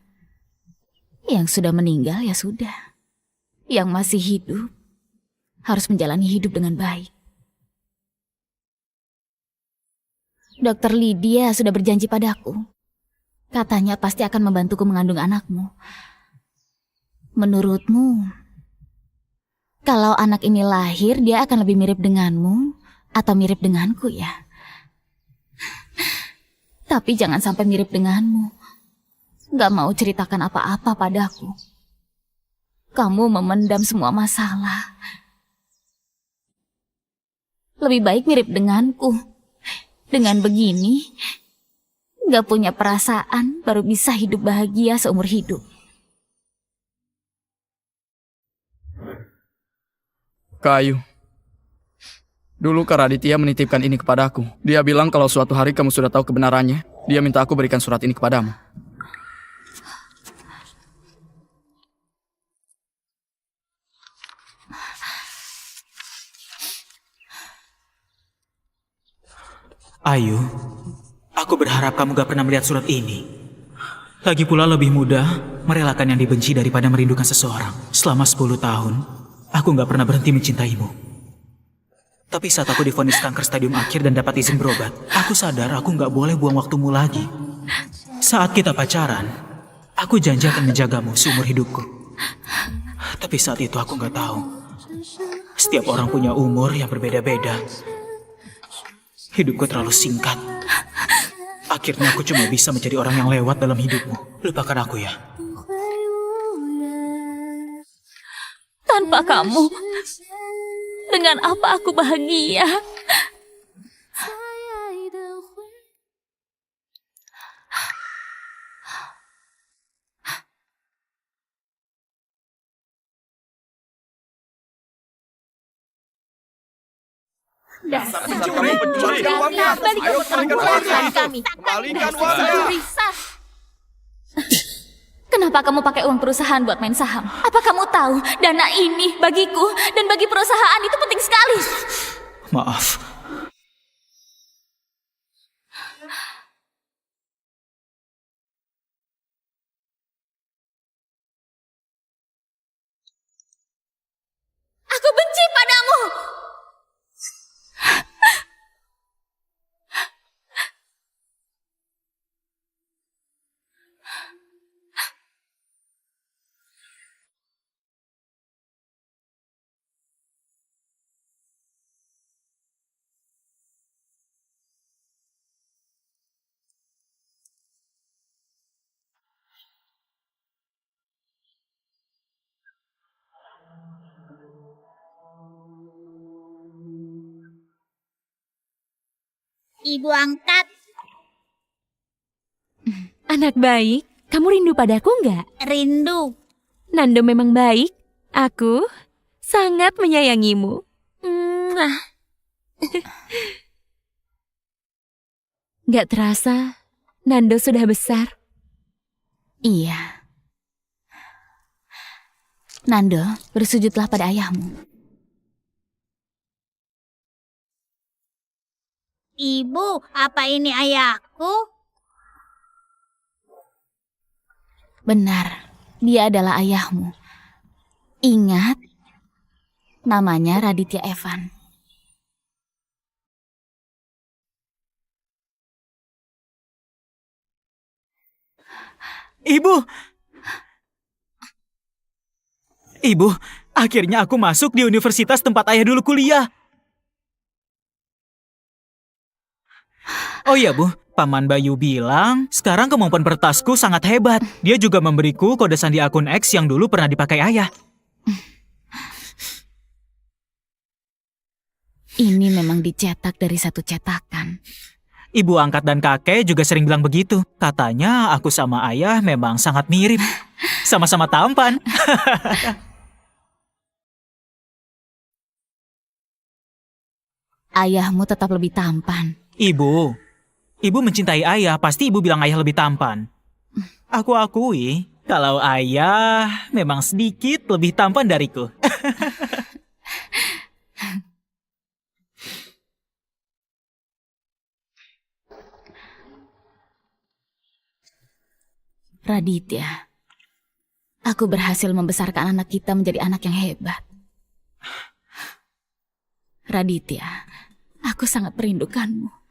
Yang sudah meninggal ya sudah. Yang masih hidup harus menjalani hidup dengan baik. Dokter Lydia sudah berjanji padaku. Katanya pasti akan membantuku mengandung anakmu. Menurutmu, kalau anak ini lahir, dia akan lebih mirip denganmu atau mirip denganku ya? Tapi jangan sampai mirip denganmu. Gak mau ceritakan apa-apa padaku. Kamu memendam semua masalah. Lebih baik mirip denganku. Dengan begini, gak punya perasaan, baru bisa hidup bahagia seumur hidup. Kak Ayu, dulu Kak Raditya menitipkan ini kepadaku. Dia bilang kalau suatu hari kamu sudah tahu kebenarannya, dia minta aku berikan surat ini kepadamu. Ayu, aku berharap kamu gak pernah melihat surat ini. Lagi pula lebih mudah merelakan yang dibenci daripada merindukan seseorang. Selama 10 tahun, aku gak pernah berhenti mencintaimu. Tapi saat aku divonis kanker stadium akhir dan dapat izin berobat, aku sadar aku gak boleh buang waktumu lagi. Saat kita pacaran, aku janji akan menjagamu seumur hidupku. Tapi saat itu aku gak tahu. Setiap orang punya umur yang berbeda-beda. Hidupku terlalu singkat. Akhirnya aku cuma bisa menjadi orang yang lewat dalam hidupmu. Lupakan aku ya. Tanpa kamu, dengan apa aku bahagia? Dasar Kamu kembalikan uangnya. Ayo kembalikan uangnya. kami. Kembalikan Dasar uangnya. gelisah. Kenapa kamu pakai uang perusahaan buat main saham? Apa kamu tahu dana ini bagiku dan bagi perusahaan itu penting sekali? Maaf, Ibu angkat. Anak baik, kamu rindu padaku nggak? Rindu. Nando memang baik. Aku sangat menyayangimu. Mwah. Nggak terasa, Nando sudah besar. Iya. Nando, bersujudlah pada ayahmu. Ibu, apa ini ayahku? Benar, dia adalah ayahmu. Ingat, namanya Raditya Evan. Ibu! Ibu, akhirnya aku masuk di universitas tempat ayah dulu kuliah. Oh iya Bu, Paman Bayu bilang sekarang kemampuan peretasku sangat hebat. Dia juga memberiku kode sandi akun X yang dulu pernah dipakai ayah. Ini memang dicetak dari satu cetakan. Ibu angkat dan kakek juga sering bilang begitu. Katanya aku sama ayah memang sangat mirip. Sama-sama tampan. Ayahmu tetap lebih tampan. Ibu mencintai ayah, pasti ibu bilang ayah lebih tampan. Aku akui, kalau ayah memang sedikit lebih tampan dariku. Raditya, aku berhasil membesarkan anak kita menjadi anak yang hebat. Raditya, aku sangat merindukanmu.